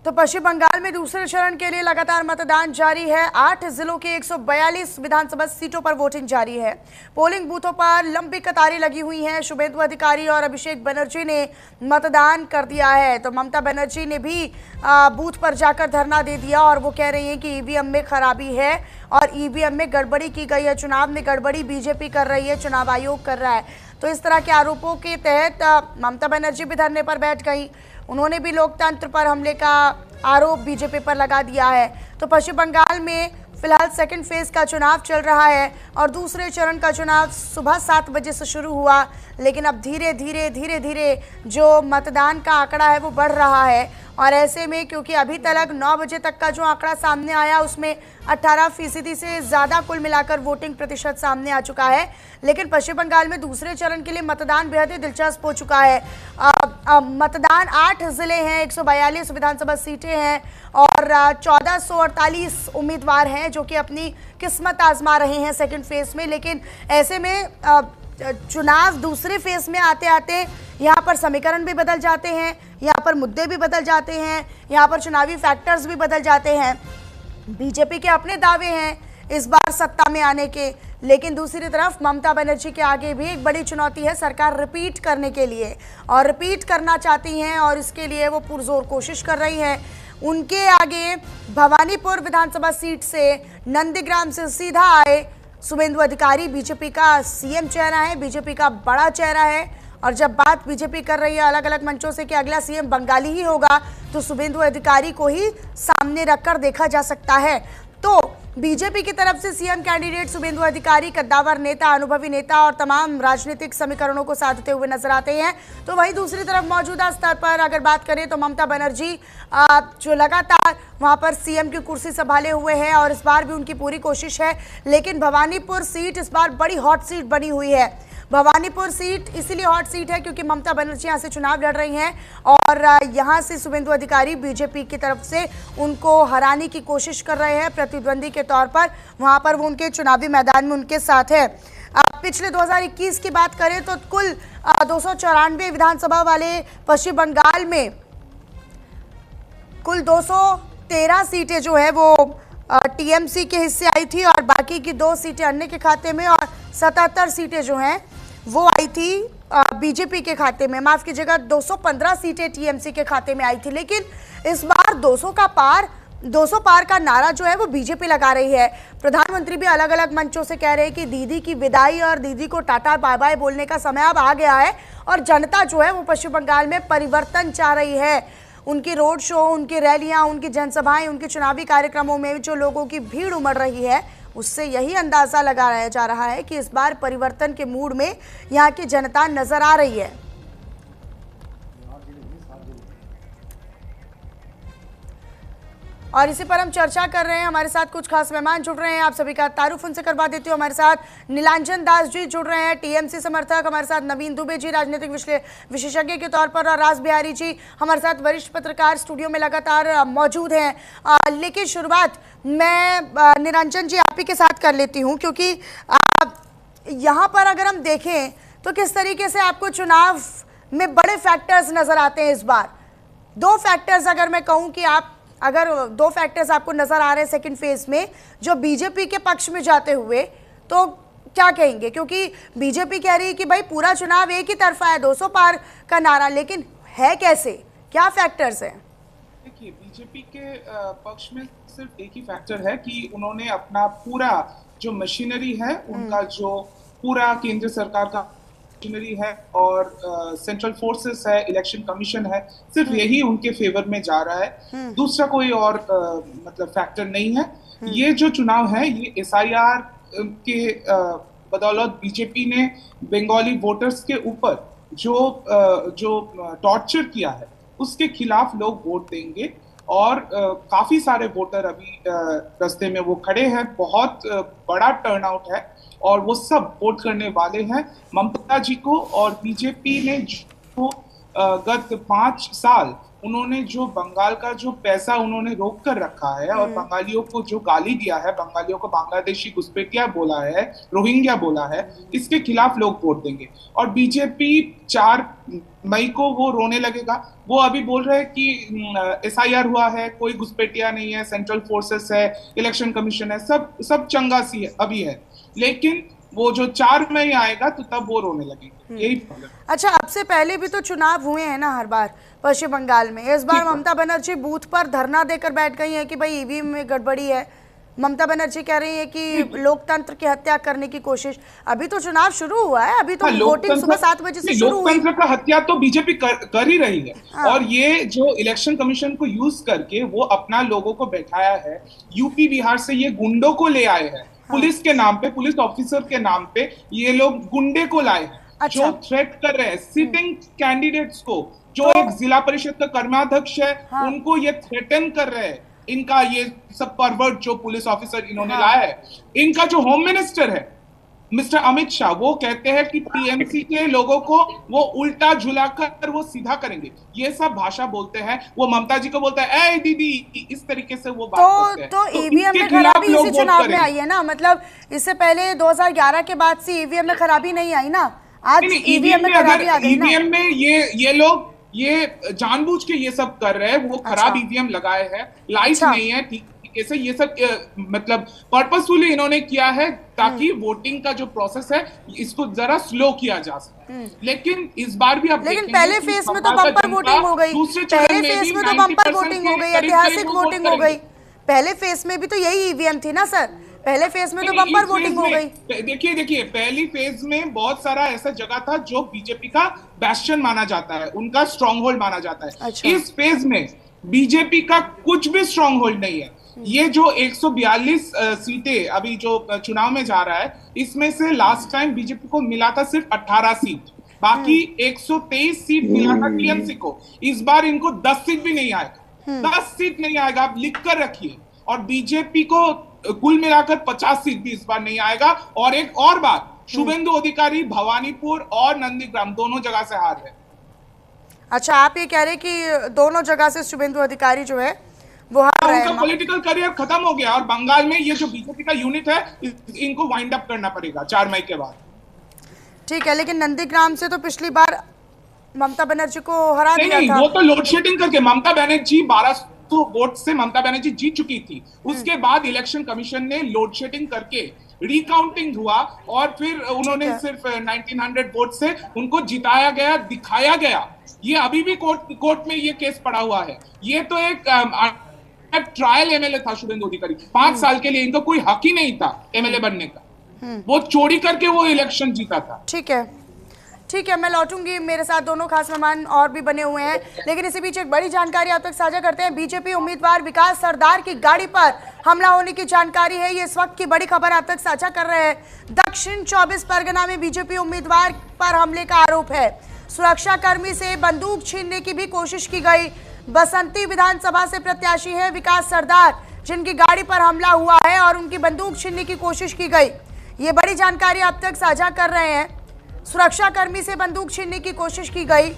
तो पश्चिम बंगाल में दूसरे चरण के लिए लगातार मतदान जारी है। 8 जिलों के 142 विधानसभा सीटों पर वोटिंग जारी है। पोलिंग बूथों पर लंबी कतारें लगी हुई हैं। शुभेंदु अधिकारी और अभिषेक बनर्जी ने मतदान कर दिया है, तो ममता बनर्जी ने भी बूथ पर जाकर धरना दे दिया और वो कह रही हैं कि ईवीएम में खराबी है और ईवीएम में गड़बड़ी की गई है। चुनाव में गड़बड़ी बीजेपी कर रही है, चुनाव आयोग कर रहा है। तो इस तरह के आरोपों के तहत ममता बनर्जी भी धरने पर बैठ गई। उन्होंने भी लोकतंत्र पर हमले का आरोप बीजेपी पर लगा दिया है। तो पश्चिम बंगाल में फिलहाल सेकंड फेज का चुनाव चल रहा है और दूसरे चरण का चुनाव सुबह 7 बजे से शुरू हुआ, लेकिन अब धीरे धीरे जो मतदान का आंकड़ा है वो बढ़ रहा है। और ऐसे में क्योंकि अभी तक 9 बजे तक का जो आंकड़ा सामने आया उसमें 18% से ज़्यादा कुल मिलाकर वोटिंग प्रतिशत सामने आ चुका है, लेकिन पश्चिम बंगाल में दूसरे चरण के लिए मतदान बेहद ही दिलचस्प हो चुका है। मतदान 8 जिले हैं, 142 विधानसभा सीटें हैं और 1448 उम्मीदवार हैं जो कि अपनी किस्मत आजमा रहे हैं सेकेंड फेज में। लेकिन ऐसे में चुनाव दूसरे फेज में आते आते यहाँ पर समीकरण भी बदल जाते हैं, यहाँ पर मुद्दे भी बदल जाते हैं, यहाँ पर चुनावी फैक्टर्स भी बदल जाते हैं। बीजेपी के अपने दावे हैं इस बार सत्ता में आने के, लेकिन दूसरी तरफ ममता बनर्जी के आगे भी एक बड़ी चुनौती है सरकार रिपीट करने के लिए, और रिपीट करना चाहती हैं और इसके लिए वो पुरजोर कोशिश कर रही हैं। उनके आगे भवानीपुर विधानसभा सीट से नंदीग्राम से सीधा आए शुभेंदु अधिकारी बीजेपी का सीएम चेहरा है, बीजेपी का बड़ा चेहरा है। और जब बात बीजेपी कर रही है अलग अलग मंचों से कि अगला सीएम बंगाली ही होगा, तो शुभेंदु अधिकारी को ही सामने रखकर देखा जा सकता है। तो बीजेपी की तरफ से सीएम कैंडिडेट शुभेंदु अधिकारी कद्दावर नेता, अनुभवी नेता और तमाम राजनीतिक समीकरणों को साधते हुए नजर आते हैं। तो वहीं दूसरी तरफ मौजूदा स्तर पर अगर बात करें तो ममता बनर्जी जो लगातार वहां पर सीएम की कुर्सी संभाले हुए हैं और इस बार भी उनकी पूरी कोशिश है, लेकिन भवानीपुर सीट इस बार बड़ी हॉट सीट बनी हुई है। भवानीपुर सीट इसीलिए हॉट सीट है क्योंकि ममता बनर्जी यहाँ से चुनाव लड़ रही हैं और यहाँ से शुभेंदु अधिकारी बीजेपी की तरफ से उनको हराने की कोशिश कर रहे हैं प्रतिद्वंदी के तौर पर। वहाँ पर वो उनके चुनावी मैदान में उनके साथ है। अब पिछले 2021 की बात करें तो कुल 294 विधानसभा वाले पश्चिम बंगाल में कुल 213 सीटें जो है वो टीएमसी के हिस्से आई थी और बाकी की 2 सीटें अन्य के खाते में और 77 सीटें जो हैं वो आई थी बीजेपी के खाते में। माफ कीजिएगा, 215 सीटें टीएमसी के खाते में आई थी। लेकिन इस बार 200 पार का नारा जो है वो बीजेपी लगा रही है। प्रधानमंत्री भी अलग अलग मंचों से कह रहे हैं कि दीदी की विदाई और दीदी को टाटा बाय बाय बोलने का समय अब आ गया है और जनता जो है वो पश्चिम बंगाल में परिवर्तन चाह रही है। उनकी रोड शो, उनकी रैलियां, उनकी जनसभाएं, उनके चुनावी कार्यक्रमों में जो लोगों की भीड़ उमड़ रही है उससे यही अंदाजा लगाया जा रहा है कि इस बार परिवर्तन के मूड में यहाँ की जनता नजर आ रही है। और इसी पर हम चर्चा कर रहे हैं। हमारे साथ कुछ खास मेहमान जुड़ रहे हैं, आप सभी का तारुफ उनसे करवा देती हूँ। हमारे साथ नीलांजन दास जी जुड़ रहे हैं, टीएमसी समर्थक। हमारे साथ नवीन दुबे जी राजनीतिक विशेषज्ञ के तौर पर और राज बिहारी जी हमारे साथ वरिष्ठ पत्रकार स्टूडियो में लगातार मौजूद हैं। लेकिन शुरुआत मैं निरंजन जी आप ही के साथ कर लेती हूँ, क्योंकि यहाँ पर अगर हम देखें तो किस तरीके से आपको चुनाव में बड़े फैक्टर्स नजर आते हैं इस बार। 2 फैक्टर्स अगर मैं कहूँ कि अगर 2 फैक्टर्स आपको नजर आ रहे हैं सेकंड फेज में जो बीजेपी के पक्ष में जाते हुए, तो क्या कहेंगे? क्योंकि बीजेपी कह रही है कि भाई पूरा चुनाव एक ही तरफा है, 200 पार का नारा, लेकिन है कैसे, क्या फैक्टर्स हैं? देखिए, बीजेपी के पक्ष में सिर्फ एक ही फैक्टर है कि उन्होंने अपना पूरा जो मशीनरी है, उनका जो पूरा केंद्र सरकार का मशीनरी है और सेंट्रल फोर्सेस है, इलेक्शन कमीशन है, सिर्फ यही उनके फेवर में जा रहा है। दूसरा कोई और मतलब फैक्टर नहीं है। ये जो चुनाव है ये एसआईआर के बदौलत बीजेपी ने बंगाली वोटर्स के ऊपर जो टॉर्चर किया है उसके खिलाफ लोग वोट देंगे और काफी सारे वोटर अभी रास्ते में वो खड़े हैं। बहुत बड़ा टर्नआउट है और वो सब वोट करने वाले हैं ममता जी को। और बीजेपी ने जो गत 5 साल उन्होंने जो बंगाल का जो पैसा उन्होंने रोक कर रखा है और बंगालियों को जो गाली दिया है, बंगालियों को बांग्लादेशी घुसपैठिया बोला है, रोहिंग्या बोला है, इसके खिलाफ लोग वोट देंगे। और बीजेपी 4 मई को वो रोने लगेगा। वो अभी बोल रहे हैं कि SIR हुआ है, कोई घुसपैठिया नहीं है, सेंट्रल फोर्सेस है, इलेक्शन कमीशन है, सब चंगा सी है अभी है। लेकिन वो जो 4 मई आएगा तो तब वो रोने लगेंगे। यही प्रॉब्लम। अच्छा, अब से पहले भी तो चुनाव हुए हैं ना हर बार पश्चिम बंगाल में। इस बार ममता बनर्जी बूथ पर धरना देकर बैठ गई है कि भाई EVM में गड़बड़ी है। ममता बनर्जी कह रही है कि लोकतंत्र की हत्या करने की कोशिश। अभी तो चुनाव शुरू हुआ है, अभी तो वोटिंग सुबह 7 बजे से शुरू हुई। लोकतंत्र का हत्या तो बीजेपी कर ही रही है। हाँ। और ये जो इलेक्शन कमीशन को यूज करके वो अपना लोगों को बैठाया है। यूपी बिहार से ये गुंडों को ले आए हैं। पुलिस के नाम पे, पुलिस ऑफिसर के नाम पे ये लोग गुंडे को लाए हैं। अच्छा। जो थ्रेट कर रहे हैं सिटिंग कैंडिडेट्स को, जो एक जिला परिषद का कर्माध्यक्ष है, उनको ये थ्रेटन कर रहे हैं। इनका ये सब परवर्ट जो पुलिस ऑफिसर इन्होंने लाया है। इनका जो होम मिनिस्टर है मिस्टर अमित शाह, वो कहते हैं कि TMC के लोगों को वो उल्टा झुलाकर वो सीधा करेंगे। ये सब भाषा बोलते हैं। वो ममता जी को बोलता है ए दीदी, इस तरीके से वो बात करते हैं। तो EVM में खराबी इसी चुनाव में आई है ना। मतलब इससे पहले 2011 के बाद से EVM में खराबी नहीं आई ना। आज EVM में खराबी आ गई ना। EVM में ये लोग ये जानबूझ के ये सब कर रहे हैं। वो खराब EVM लगाए हैं, लाइट नहीं है ठीक से, ये सब मतलब पर्पसफुली इन्होंने किया है ताकि वोटिंग का जो प्रोसेस है इसको जरा स्लो किया जा सके। लेकिन इस बार भी आप लेकिन पहले फेज में तो बम्पर वोटिंग हो गई, पहले फेज में तो बम्पर वोटिंग हो गई, ऐतिहासिक वोटिंग हो गई। पहले फेज में भी तो यही EVM थी ना सर, पहले फेज में तो बम्पर वोटिंग हो गई। देखिए पहली फेज में बहुत सारा ऐसा जगह था जो बीजेपी का बैस्शन माना जाता है, उनका स्ट्रॉन्ग होल्ड माना जाता है। अच्छा। इस फेज में बीजेपी का कुछ भी स्ट्रॉन्ग होल्ड नहीं है। ये जो 142 सीटें अभी जो चुनाव में जा रहा है, इसमें से लास्ट टाइम बीजेपी को मिला था सिर्फ 18 सीट, बाकी 123 सीट मिला था TMC को। इस बार इनको 10 सीट भी नहीं आएगा, 10 सीट नहीं आएगा, आप लिख कर रखिए। और बीजेपी को कुल मिलाकर 50 सीट भी इस बार नहीं आएगा। और एक और बात, शुभेंदु अधिकारी भवानीपुर और नंदीग्राम दोनों जगह से हार रहे। अच्छा, आप ये कह रहे हैं कि दोनों जगह से शुभेंदु अधिकारी जो है वो हार रहे हैं। उनका पॉलिटिकल करियर खत्म हो गया। और बंगाल में ये जो बीजेपी का यूनिट है, इनको वाइंड अप करना पड़ेगा 4 मई के बाद। ठीक है, लेकिन नंदीग्राम से तो पिछली बार ममता बनर्जी को हरा दिया था। वो तो लोड शेडिंग करके ममता बनर्जी 1200 वोट से ममता बनर्जी जीत चुकी थी। उसके बाद इलेक्शन कमीशन ने लोड शेडिंग करके रिकाउंटिंग हुआ और फिर उन्होंने सिर्फ 1900 वोट से उनको जिताया गया, दिखाया गया। ये अभी भी कोर्ट में ये केस पड़ा हुआ है। ये तो एक ट्रायल MLA था शुभेंदु अधिकारी, 5 साल के लिए इनको कोई हक ही नहीं था MLA बनने का। वो चोरी करके वो इलेक्शन जीता था। ठीक है, ठीक है, मैं लौटूंगी। मेरे साथ दोनों खास मेहमान और भी बने हुए हैं, लेकिन इसी बीच एक बड़ी जानकारी आप तक साझा करते हैं। बीजेपी उम्मीदवार विकास सरदार की गाड़ी पर हमला होने की जानकारी है। ये इस वक्त की बड़ी खबर आप तक साझा कर रहे हैं। दक्षिण 24 परगना में बीजेपी उम्मीदवार पर हमले का आरोप है। सुरक्षा कर्मी से बंदूक छीनने की भी कोशिश की गई। बसंती विधानसभा से प्रत्याशी है विकास सरदार, जिनकी गाड़ी पर हमला हुआ है और उनकी बंदूक छीनने की कोशिश की गई। ये बड़ी जानकारी आप तक साझा कर रहे हैं। सुरक्षा कर्मी से बंदूक छीनने की कोशिश की गई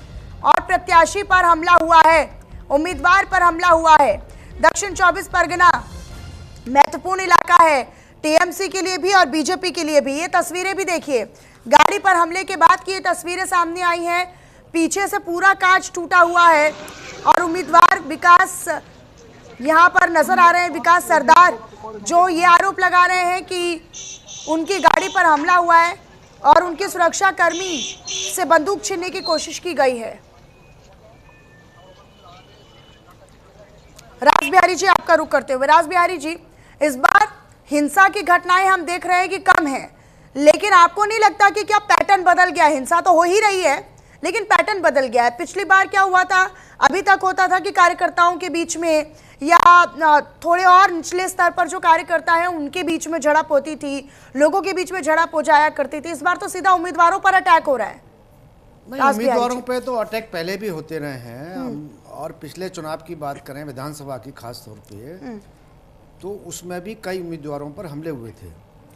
और प्रत्याशी पर हमला हुआ है, उम्मीदवार पर हमला हुआ है। दक्षिण 24 परगना महत्वपूर्ण इलाका है TMC के लिए भी और बीजेपी के लिए भी। ये तस्वीरें भी देखिए, गाड़ी पर हमले के बाद की ये तस्वीरें सामने आई हैं। पीछे से पूरा कांच टूटा हुआ है और उम्मीदवार विकास यहाँ पर नजर आ रहे हैं, विकास सरदार, जो ये आरोप लगा रहे हैं कि उनकी गाड़ी पर हमला हुआ है और उनके सुरक्षा कर्मी से बंदूक छीनने की कोशिश की गई है। राज बिहारी जी, आपका रुख करते हुए। राज बिहारी जी, इस बार हिंसा की घटनाएं हम देख रहे हैं कि कम है, लेकिन आपको नहीं लगता कि क्या पैटर्न बदल गया? हिंसा तो हो ही रही है, लेकिन पैटर्न बदल गया है। पिछली बार क्या हुआ था, अभी तक होता था कि कार्यकर्ताओं के बीच में या थोड़े और निचले स्तर पर जो कार्यकर्ता हैं उनके बीच में झड़प होती थी, लोगों के बीच में झड़प हो जाया करती थी। इस बार तो सीधा उम्मीदवारों पर अटैक हो रहा है। नहीं, उम्मीदवारों पे तो अटैक पहले भी होते रहे हैं। और पिछले चुनाव की बात करें विधानसभा की खास तौर पे, तो उसमें भी कई उम्मीदवारों पर हमले हुए थे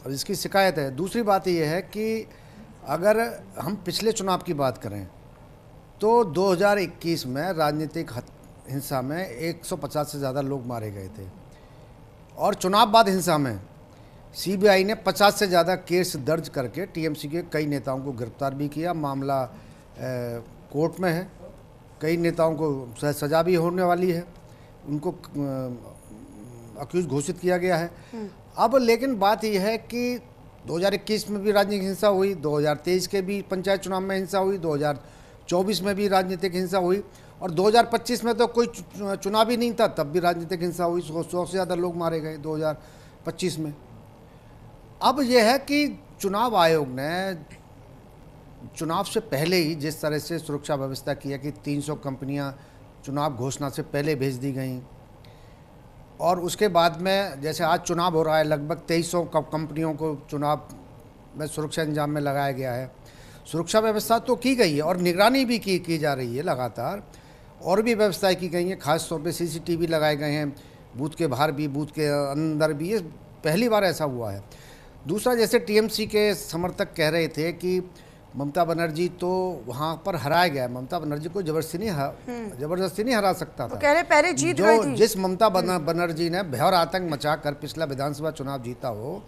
और इसकी शिकायत है। दूसरी बात यह है कि अगर हम पिछले चुनाव की बात करें तो 2021 में राजनीतिक हिंसा में 150 से ज़्यादा लोग मारे गए थे। और चुनाव बाद हिंसा में सीबीआई ने 50 से ज़्यादा केस दर्ज करके टीएमसी के कई नेताओं को गिरफ्तार भी किया। मामला कोर्ट में है, कई नेताओं को सज़ा भी होने वाली है, उनको अक्यूज घोषित किया गया है। अब लेकिन बात यह है कि 2021 में भी राजनीतिक हिंसा हुई, 2023 के भी पंचायत चुनाव में हिंसा हुई, 2024 में भी राजनीतिक हिंसा हुई, और 2025 में तो कोई चुनाव ही नहीं था, तब भी राजनीतिक हिंसा हुई। 100 से ज़्यादा लोग मारे गए 2025 में। अब यह है कि चुनाव आयोग ने चुनाव से पहले ही जिस तरह से सुरक्षा व्यवस्था की है कि 300 कंपनियां चुनाव घोषणा से पहले भेज दी गई, और उसके बाद में जैसे आज चुनाव हो रहा है लगभग 2300 कंपनियों को चुनाव में सुरक्षा इंतजाम में लगाया गया है। सुरक्षा व्यवस्था तो की गई है और निगरानी भी की जा रही है लगातार, और भी व्यवस्थाएं की गई हैं। खास तौर पे सीसीटीवी लगाए गए हैं, बूथ के बाहर भी, बूथ के अंदर भी। ये पहली बार ऐसा हुआ है। दूसरा, जैसे टीएमसी के समर्थक कह रहे थे कि ममता बनर्जी तो वहाँ पर हराया गया। ममता बनर्जी को जबरदस्ती नहीं हरा सकता था। कह रहे पहले जीत गई थी। जिस ममता बनर्जी ने भय और आतंक मचाकर पिछला विधानसभा चुनाव जीता हो,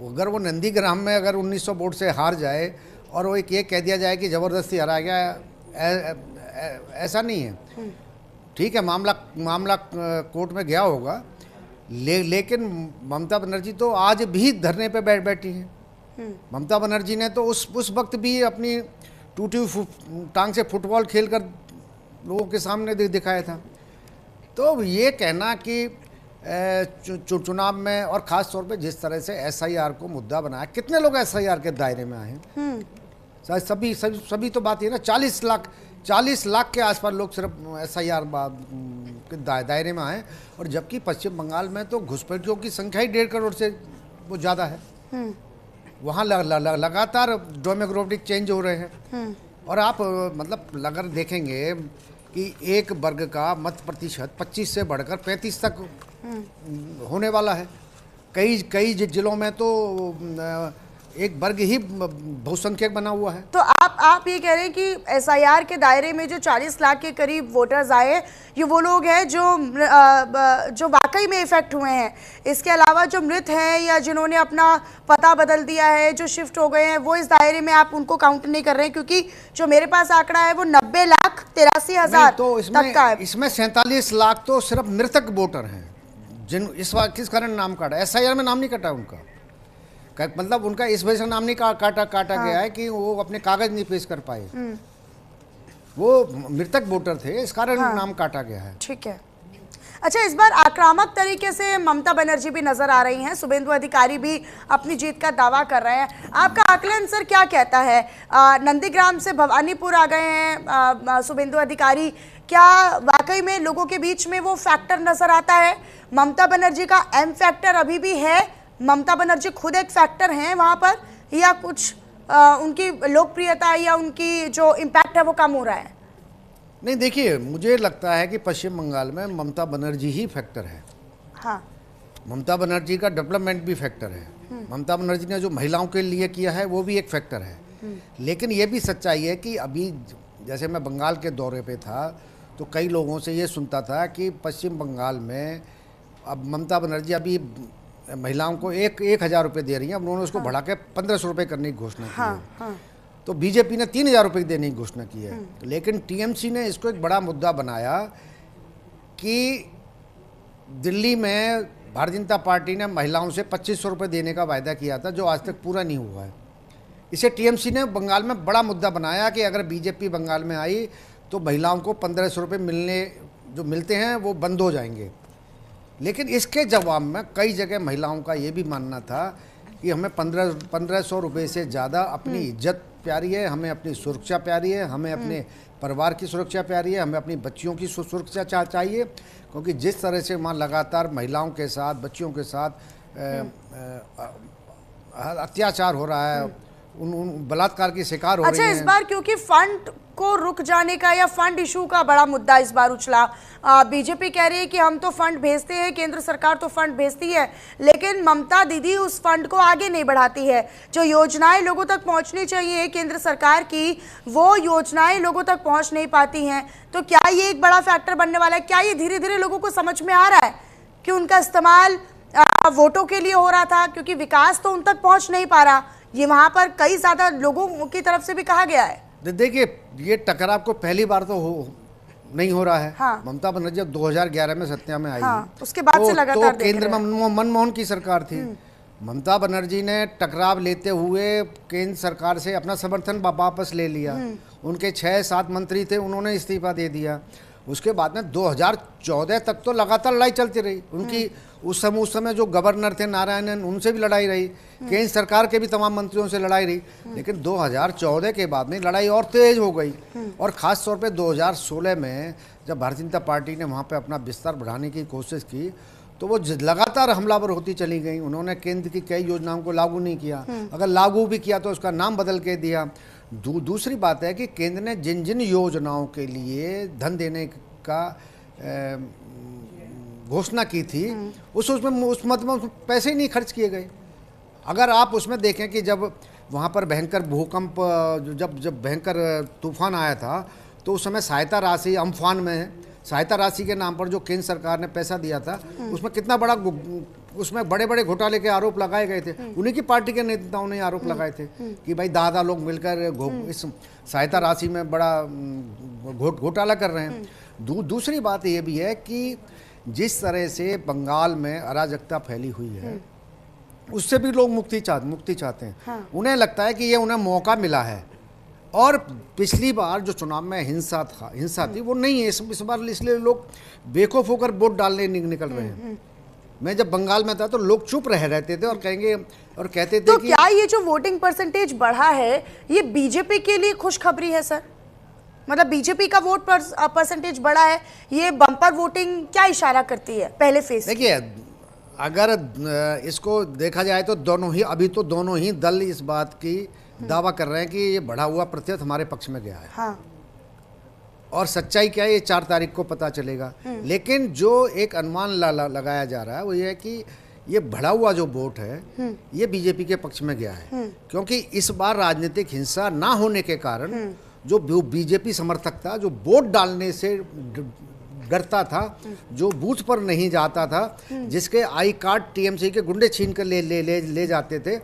अगर वो नंदीग्राम में अगर 1900 वोट से हार जाए और वो एक ये कह दिया जाए कि ज़बरदस्ती हराया गया, ऐसा नहीं है। ठीक है, मामला कोर्ट में गया होगा, लेकिन ममता बनर्जी तो आज भी धरने पे बैठी हैं। ममता बनर्जी ने तो उस वक्त भी अपनी टूटी हुई टांग से फुटबॉल खेलकर लोगों के सामने दिखाया था। तो ये कहना कि चुनाव में, और ख़ास तौर पे जिस तरह से एसआईआर को मुद्दा बनाया, कितने लोग एसआईआर के दायरे में आए हैं? सभी तो बात ये ना, 40 लाख के आसपास लोग सिर्फ एसआईआर के दायरे में आए, और जबकि पश्चिम बंगाल में तो घुसपैठियों की संख्या ही 1.5 करोड़ से वो ज़्यादा है। वहाँ लगातार डेमोग्राफिक चेंज हो रहे हैं। और आप मतलब अगर देखेंगे कि एक वर्ग का मत प्रतिशत 25 से बढ़कर 35 तक होने वाला है। कई जिलों में तो एक वर्ग ही बहुसंख्यक बना हुआ है। तो आप ये कह रहे हैं कि एसआईआर के दायरे में जो 40 लाख के करीब वोटर्स आए, ये वो लोग हैं जो वाकई में इफेक्ट हुए हैं। इसके अलावा जो मृत हैं या जिन्होंने अपना पता बदल दिया है, जो शिफ्ट हो गए हैं, वो इस दायरे में आप उनको काउंट नहीं कर रहे हैं? क्योंकि जो मेरे पास आंकड़ा है वो 90,83,000 तो तक का है। इसमें 47 लाख तो सिर्फ मृतक वोटर हैं, जिन इस बार किस कारण नाम काटा। एसआईआर में नाम नहीं कटा उनका, मतलब उनका इस वजह से नाम नहीं काटा गया है कि वो अपने कागज नहीं पेश कर पाए, वो मृतक वोटर थे, इस कारण नाम काटा गया है। ठीक है। अच्छा, इस बार आक्रामक तरीके से ममता बनर्जी भी नजर आ रही हैं, शुभेंदु अधिकारी भी अपनी जीत का दावा कर रहे हैं। आपका आकलन सर क्या कहता है? नंदीग्राम से भवानीपुर आ गए हैं शुभेंदु अधिकारी, क्या वाकई में लोगों के बीच में वो फैक्टर नजर आता है? ममता बनर्जी का एम फैक्टर अभी भी है? ममता बनर्जी खुद एक फैक्टर हैं वहां पर, या कुछ उनकी लोकप्रियता या उनकी जो इम्पैक्ट है वो कम हो रहा है? नहीं, देखिए, मुझे लगता है कि पश्चिम बंगाल में ममता बनर्जी ही फैक्टर है। हाँ, ममता बनर्जी का डेवलपमेंट भी फैक्टर है। ममता बनर्जी ने जो महिलाओं के लिए किया है वो भी एक फैक्टर है। लेकिन ये भी सच्चाई है कि अभी जैसे मैं बंगाल के दौरे पे था तो कई लोगों से ये सुनता था कि पश्चिम बंगाल में अब ममता बनर्जी अभी महिलाओं को 1,000 रुपये दे रही हैं, अब उन्होंने उसको बढ़ा के 1,500 रुपये करने की घोषणा की है। तो बीजेपी ने 3,000 रुपये देने की घोषणा की है। लेकिन टीएमसी ने इसको एक बड़ा मुद्दा बनाया कि दिल्ली में भारतीय जनता पार्टी ने महिलाओं से 2,500 रुपये देने का वायदा किया था, जो आज तक पूरा नहीं हुआ है। इसे टीएमसी ने बंगाल में बड़ा मुद्दा बनाया कि अगर बीजेपी बंगाल में आई तो महिलाओं को 1,500 रुपये मिलते हैं वो बंद हो जाएंगे। लेकिन इसके जवाब में कई जगह महिलाओं का ये भी मानना था कि हमें 1,500 रुपये से ज़्यादा अपनी इज्जत प्यारी है, हमें अपनी सुरक्षा प्यारी है, हमें अपने परिवार की सुरक्षा प्यारी है, हमें अपनी बच्चियों की सुरक्षा चाहिए। क्योंकि जिस तरह से वहाँ लगातार महिलाओं के साथ, बच्चियों के साथ अत्याचार हो रहा है, उन बलात्कार की शिकार हो रही अच्छा, हैं। इस बार क्योंकि फंड को रुक जाने का या फंड इशू का बड़ा मुद्दा इस बार उछला, बीजेपी कह रही है कि हम तो फंड भेजते हैं, केंद्र सरकार तो फंड भेजती है, लेकिन ममता दीदी उस फंड को आगे नहीं बढ़ाती है। जो योजनाएं लोगों तक पहुंचनी चाहिए केंद्र सरकार की, वो योजनाएं लोगों तक पहुंच नहीं पाती हैं। तो क्या ये एक बड़ा फैक्टर बनने वाला है? क्या ये धीरे धीरे लोगों को समझ में आ रहा है कि उनका इस्तेमाल वोटों के लिए हो रहा था, क्योंकि विकास तो उन तक पहुंच नहीं पा रहा? ये वहां पर कई ज्यादा लोगों की तरफ से भी कहा गया है। देखिए, ये टकराव को पहली बार तो नहीं हो रहा है। हाँ। ममता बनर्जी जब 2011 में सत्ता में आई, हाँ, उसके बाद से लगातार तो केंद्र में मनमोहन की सरकार थी। ममता बनर्जी ने टकराव लेते हुए केंद्र सरकार से अपना समर्थन वापस ले लिया। उनके 6-7 मंत्री थे, उन्होंने इस्तीफा दे दिया। उसके बाद में 2014 तक तो लगातार लड़ाई चलती रही उनकी। उस समय जो गवर्नर थे नारायणन, उनसे भी लड़ाई रही, केंद्र सरकार के भी तमाम मंत्रियों से लड़ाई रही। लेकिन 2014 के बाद में लड़ाई और तेज हो गई, और ख़ास तौर पे 2016 में जब भारतीय जनता पार्टी ने वहाँ पे अपना विस्तार बढ़ाने की कोशिश की, तो वो लगातार हमलावर होती चली गई। उन्होंने केंद्र की कई योजनाओं को लागू नहीं किया, अगर लागू भी किया तो उसका नाम बदल के दिया। दूसरी बात है कि केंद्र ने जिन जिन योजनाओं के लिए धन देने का घोषणा की थी, उस मतलब पैसे ही नहीं खर्च किए गए। अगर आप उसमें देखें कि जब वहाँ पर भयंकर भूकंप, जब भयंकर तूफान आया था, तो उस समय सहायता राशि, अम्फान में सहायता राशि के नाम पर जो केंद्र सरकार ने पैसा दिया था, उसमें कितना बड़ा, उसमें बड़े बड़े घोटाले के आरोप लगाए गए थे। उन्हीं की पार्टी के नेताओं ने आरोप लगाए थे कि भाई दादा लोग मिलकर इस सहायता राशि में बड़ा घोटाला कर रहे हैं। दूसरी बात ये भी है कि जिस तरह से बंगाल में अराजकता फैली हुई है, उससे भी लोग मुक्ति चाहते हैं। हाँ। उन्हें लगता है कि ये उन्हें मौका मिला है, और पिछली बार जो चुनाव में हिंसा थी वो नहीं है इस बार, इसलिए लोग बेखौफ होकर वोट डालने निकल रहे हैं। मैं जब बंगाल में था तो लोग चुप रहते थे और कहते थे तो कि क्या ये जो वोटिंग परसेंटेज बढ़ा है, ये बीजेपी के लिए खुशखबरी है सर? मतलब बीजेपी का वोट परसेंटेज बढ़ा है, ये बम्पर वोटिंग क्या इशारा करती है पहले फेज? देखिए, अगर इसको देखा जाए तो दोनों ही दल इस बात की दावा कर रहे हैं कि ये बढ़ा हुआ प्रतिशत हमारे पक्ष में गया है। हाँ। और सच्चाई क्या है ये 4 तारीख को पता चलेगा। लेकिन जो एक अनुमान लगाया जा रहा है वो ये है कि ये बढ़ा हुआ जो वोट है ये बीजेपी के पक्ष में गया है, क्योंकि इस बार राजनीतिक हिंसा ना होने के कारण जो बीजेपी समर्थक था, जो वोट डालने से डरता था, जो बूथ पर नहीं जाता था, जिसके आई कार्ड टीएमसी के गुंडे छीन कर ले जाते थे,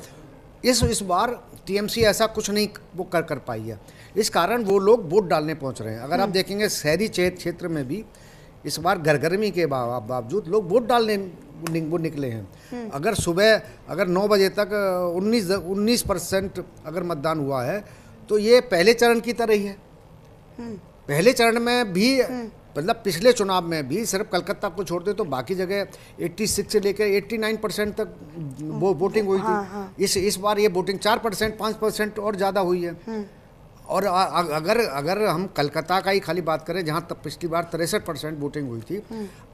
इस बार टीएमसी ऐसा कुछ नहीं वो कर पाई है। इस कारण वो लोग वोट डालने पहुंच रहे हैं। अगर आप देखेंगे शहरी क्षेत्र में भी इस बार गर्मी के बावजूद लोग वोट डालने वो निकले हैं। अगर सुबह 9 बजे तक 19% अगर मतदान हुआ है तो ये पहले चरण की तरह ही है। पहले चरण में भी मतलब पिछले चुनाव में भी सिर्फ कलकत्ता को छोड़ते तो बाकी जगह 86 से लेकर 89% तक वो वोटिंग हुई थी। इस बार ये वोटिंग 4%, 5% और ज़्यादा हुई है। और अगर हम कलकत्ता का ही खाली बात करें, जहाँ तब पिछली बार 63% वोटिंग हुई थी,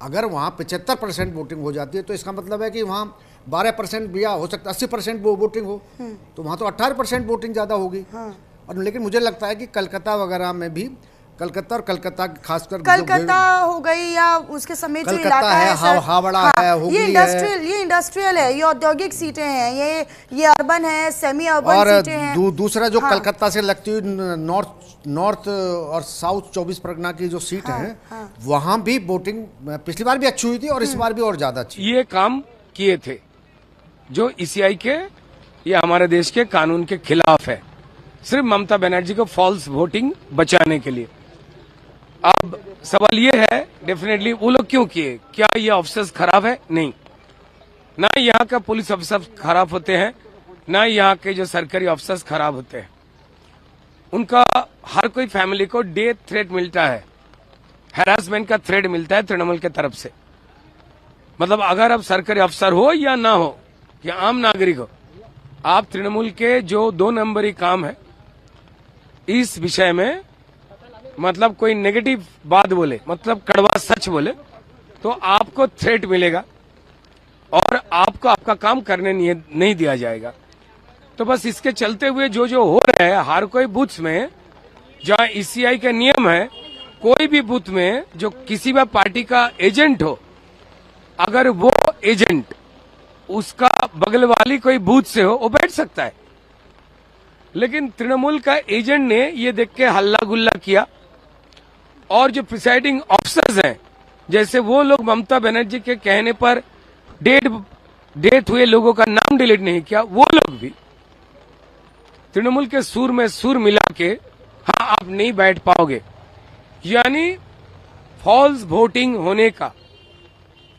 अगर वहाँ 75% वोटिंग हो जाती है तो इसका मतलब है कि वहाँ 12% या हो सकता 80% वोटिंग हो, तो वहाँ तो 18% वोटिंग ज़्यादा होगी। और लेकिन मुझे लगता है कि कलकत्ता वगैरह में भी, कलकत्ता खासकर कलकत्ता हो गई या उसके समेत जो इलाका है, हावड़ा है, हुगली ये इंडस्ट्रियल है, ये औद्योगिक सीटें हैं, ये अर्बन है, सेमी अर्बन सीटें हैं। दूसरा जो कलकत्ता से लगती हुई नॉर्थ और साउथ 24 परगना की जो सीट है, वहां भी वोटिंग पिछली बार भी अच्छी हुई थी और इस बार भी और ज्यादा अच्छी। ये काम किए थे जो ईसीआई के या हमारे देश के कानून के खिलाफ है, सिर्फ ममता बनर्जी को फॉल्स वोटिंग बचाने के लिए। अब सवाल ये है, डेफिनेटली वो लोग क्यों किए? क्या ये ऑफिसर्स खराब है? नहीं, ना यहाँ का पुलिस ऑफिसर खराब होते हैं, ना यहाँ के जो सरकारी ऑफिसर्स खराब होते हैं। उनका हर कोई फैमिली को डेथ थ्रेट मिलता है, हैरासमेंट का थ्रेट मिलता है तृणमूल के तरफ से। मतलब अगर आप सरकारी अफसर हो या ना हो या आम नागरिक हो, आप तृणमूल के जो 2 नंबरी काम है इस विषय में, मतलब कोई नेगेटिव बात बोले, मतलब कड़वा सच बोले, तो आपको थ्रेट मिलेगा और आपको आपका काम करने नहीं दिया जाएगा। तो बस इसके चलते हुए जो जो हो रहा है हर कोई बूथ में, जहां ईसीआई का नियम है, कोई भी बूथ में जो किसी भी पार्टी का एजेंट हो, अगर वो एजेंट उसका बगल वाली कोई बूथ से हो, वो बैठ सकता है। लेकिन तृणमूल का एजेंट ने ये देख के हल्ला गुल्ला किया, और जो प्रिसाइडिंग ऑफिसर्स हैं, जैसे वो लोग ममता बनर्जी के कहने पर डेथ हुए लोगों का नाम डिलीट नहीं किया, वो लोग भी तृणमूल के सुर में सुर मिला के हाँ आप नहीं बैठ पाओगे, यानी फॉल्स वोटिंग होने का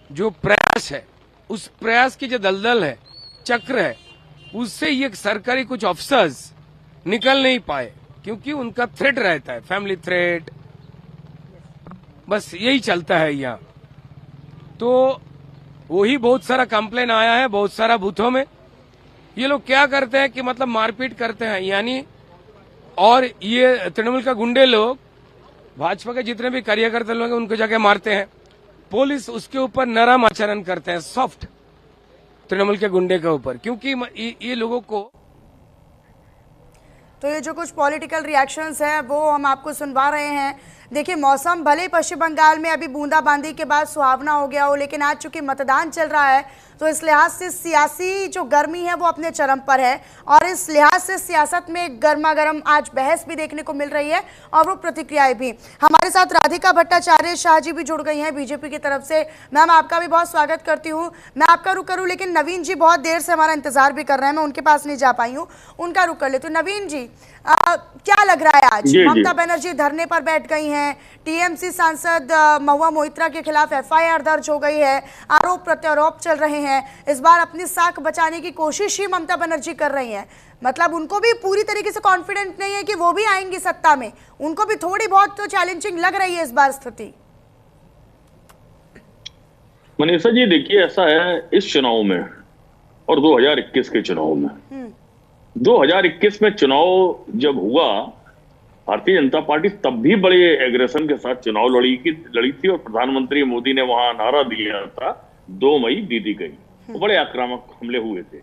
जो प्रयास है, उस प्रयास की जो दलदल है, चक्र है, उससे ये सरकारी कुछ ऑफिसर्स निकल नहीं पाए, क्योंकि उनका थ्रेट रहता है, फैमिली थ्रेट, बस यही चलता है यहाँ। तो वही बहुत सारा कंप्लेन आया है बहुत सारा बूथों में। ये लोग क्या करते हैं कि मतलब मारपीट करते हैं, यानी, और ये तृणमूल का गुंडे लोग भाजपा के जितने भी कार्यकर्ता लोग हैं उनको जाके मारते हैं। पुलिस उसके ऊपर नरम आचरण करते हैं, सॉफ्ट, तृणमूल के गुंडे के ऊपर, क्योंकि ये लोगों को। तो ये जो कुछ पॉलिटिकल रिएक्शंस हैं वो हम आपको सुनवा रहे हैं। देखिए, मौसम भले ही पश्चिम बंगाल में अभी बूंदाबांदी के बाद सुहावना हो गया हो, लेकिन आज चूंकि मतदान चल रहा है तो इस लिहाज से सियासी जो गर्मी है वो अपने चरम पर है, और इस लिहाज से सियासत में गर्मा गर्म आज बहस भी देखने को मिल रही है और वो प्रतिक्रियाएं भी। हमारे साथ राधिका भट्टाचार्य शाह जी भी जुड़ गई हैं बीजेपी की तरफ से। मैम, आपका भी बहुत स्वागत करती हूँ। मैं आपका रुख करूँ, लेकिन नवीन जी बहुत देर से हमारा इंतजार भी कर रहे हैं, मैं उनके पास नहीं जा पाई हूँ, उनका रुख कर लेती हूँ। नवीन जी, क्या लग रहा है आज? ममता बनर्जी धरने पर बैठ गई हैं, टीएमसी सांसद महुआ मोइत्रा के खिलाफ एफआईआर दर्ज हो गई है, आरोप प्रत्यारोप चल रहे हैं, इस बार अपनी साख बचाने की कोशिश ही ममता बनर्जी कर रही हैं। मतलब उनको भी पूरी तरीके से कॉन्फिडेंट नहीं है कि वो भी आएंगी सत्ता में, उनको भी थोड़ी बहुत तो चैलेंजिंग लग रही है इस बार स्थिति। मनीषा जी, देखिए, ऐसा है इस चुनाव में और 2021 के चुनाव में, 2021 में चुनाव जब हुआ, भारतीय जनता पार्टी तब भी बड़े एग्रेशन के साथ चुनाव लड़ी थी, और प्रधानमंत्री मोदी ने वहां नारा दिया था 2 मई दीदी गई, तो बड़े आक्रामक हमले हुए थे।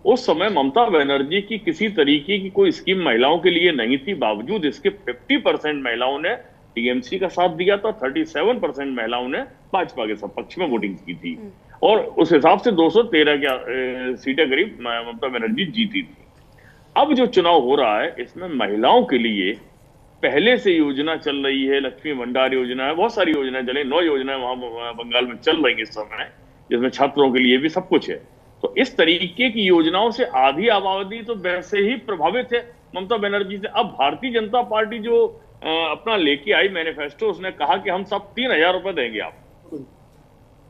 उस समय ममता बनर्जी की किसी तरीके की कोई स्कीम महिलाओं के लिए नहीं थी, बावजूद इसके 50% महिलाओं ने टीएमसी का साथ दिया था, 37% महिलाओं ने भाजपा के पक्ष में वोटिंग की थी, और उस हिसाब से 213 सीटें करीब ममता बनर्जी जीती थी। अब जो चुनाव हो रहा है, इसमें महिलाओं के लिए पहले से योजना चल रही है, लक्ष्मी भंडार योजना है, बहुत सारी योजनाएं चले, 9 योजनाएं वहां बंगाल में चल रही है इस समय, जिसमें छात्रों के लिए भी सब कुछ है। तो इस तरीके की योजनाओं से आधी आबादी तो वैसे ही प्रभावित है ममता बनर्जी से। अब भारतीय जनता पार्टी जो अपना लेके आई मैनिफेस्टो, उसने कहा कि हम सब 3000 रुपए देंगे आपको,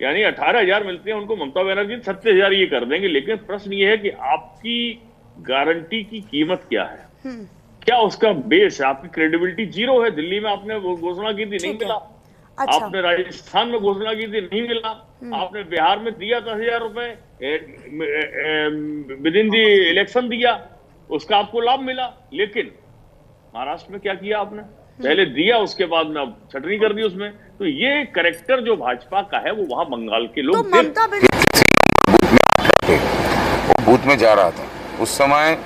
यानी 18,000 मिलते हैं उनको, ममता बनर्जी 36,000 ये कर देंगे। लेकिन प्रश्न ये है कि आपकी गारंटी की कीमत क्या है, क्या उसका बेस है? आपकी क्रेडिबिलिटी जीरो है। दिल्ली में आपने घोषणा की थी, नहीं मिला। अच्छा। आपने राजस्थान में घोषणा की थी, नहीं मिला। आपने बिहार में दिया 10,000 रुपए, विद इन दी इलेक्शन दिया, उसका आपको लाभ मिला। लेकिन महाराष्ट्र में क्या किया आपने? पहले दिया, उसके बाद में अब छटनी कर दी उसमें। तो ये कैरेक्टर जो भाजपा का है वो वहां बंगाल के लोग बूथ में जा रहा था उस समय,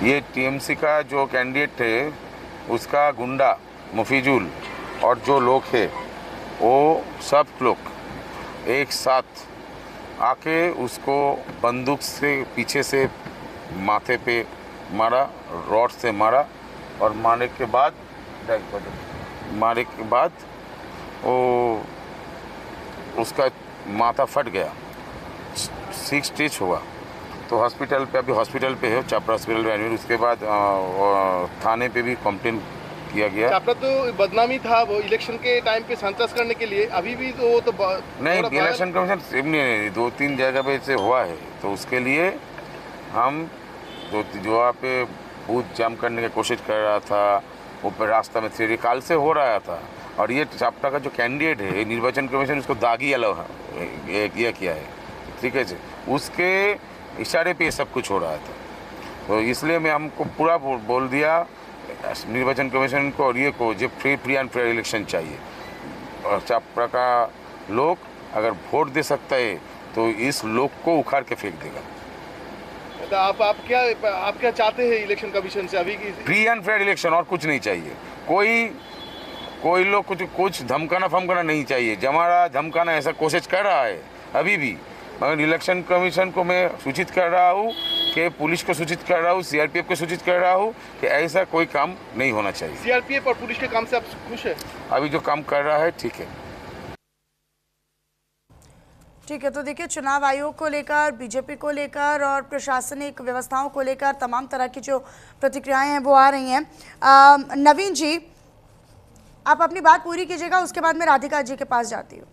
ये टीएमसी का जो कैंडिडेट थे उसका गुंडा मुफीजुल और जो लोग है वो सब लोग एक साथ आके उसको बंदूक से पीछे से माथे पे मारा, रॉड से मारा, और मारने के बाद वो उसका माथा फट गया, 6 स्टिच हुआ। तो हॉस्पिटल पे, अभी हॉस्पिटल पे है, चापड़ा हॉस्पिटल में एडमिट। उसके बाद थाने पे भी कंप्लेन किया गया। चापड़ा तो बदनामी था वो इलेक्शन के टाइम पे संतोष करने के लिए, अभी भी तो वो तो नहीं, इलेक्शन कमीशन नहीं, 2-3 जगह पे से हुआ है। तो उसके लिए हम जो वहाँ पे बूथ जाम करने की कोशिश कर रहा था, वो रास्ता में थ्री काल से हो रहा था। और ये चापड़ा का जो कैंडिडेट है, निर्वाचन कमीशन उसको दागी अलाव ये किया है, ठीक है जी, उसके इशारे पे ये सब कुछ हो रहा था। तो इसलिए मैं हमको पूरा बोल दिया निर्वाचन कमीशन को और ये को, जब फ्री एंड फेयर इलेक्शन चाहिए, और चापड़ा का लोग अगर वोट दे सकता है तो इस लोग को उखाड़ के फेंक देगा। आप क्या चाहते हैं इलेक्शन कमीशन से अभी की? फ्री एंड फेयर इलेक्शन, और कुछ नहीं चाहिए। कोई लोग कुछ धमकाना फमकाना नहीं चाहिए। हमारा धमकाना ऐसा कोशिश कर रहा है अभी भी, मगर इलेक्शन कमीशन को मैं सूचित कर रहा हूँ कि पुलिस को सूचित कर रहा हूँ, सीआरपीएफ को सूचित कर रहा हूँ कि ऐसा कोई काम नहीं होना चाहिए। सीआरपीएफ और पुलिस के काम से आप खुश है? अभी जो काम कर रहा है ठीक है। ठीक है, तो देखिए चुनाव आयोग को लेकर, बीजेपी को लेकर और प्रशासनिक व्यवस्थाओं को लेकर तमाम तरह की जो प्रतिक्रियाएं हैं वो आ रही हैं। नवीन जी, आप अपनी बात पूरी कीजिएगा, उसके बाद मैं राधिका जी के पास जाती हूँ।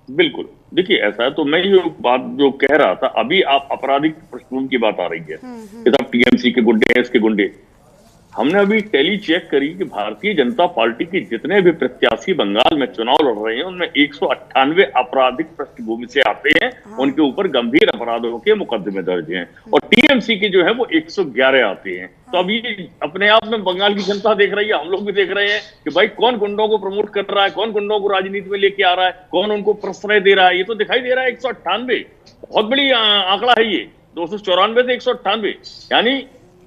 बिल्कुल, देखिए ऐसा है, तो मैं ये बात जो कह रहा था अभी, आप आपराधिक पृष्ठभूमि की बात आ रही है, ये सब टीएमसी के गुंडे, इसके गुंडे। हमने अभी टेली चेक करी कि भारतीय जनता पार्टी के जितने भी प्रत्याशी बंगाल में चुनाव लड़ रहे हैं उनमें 198 आपराधिक पृष्ठभूमि से आते हैं। उनके ऊपर गंभीर अपराधों के मुकदमे दर्ज हैं, और टीएमसी के जो है वो 111 आते हैं। तो अभी अपने आप में बंगाल की जनता देख रही है, हम लोग भी देख रहे हैं कि भाई कौन गुंडों को प्रमोट कर रहा है, कौन गुंडों को राजनीति में लेके आ रहा है, कौन उनको प्रश्रय दे रहा है। ये तो दिखाई दे रहा है। 198 बहुत बड़ी आंकड़ा है ये, 294 से 198, यानी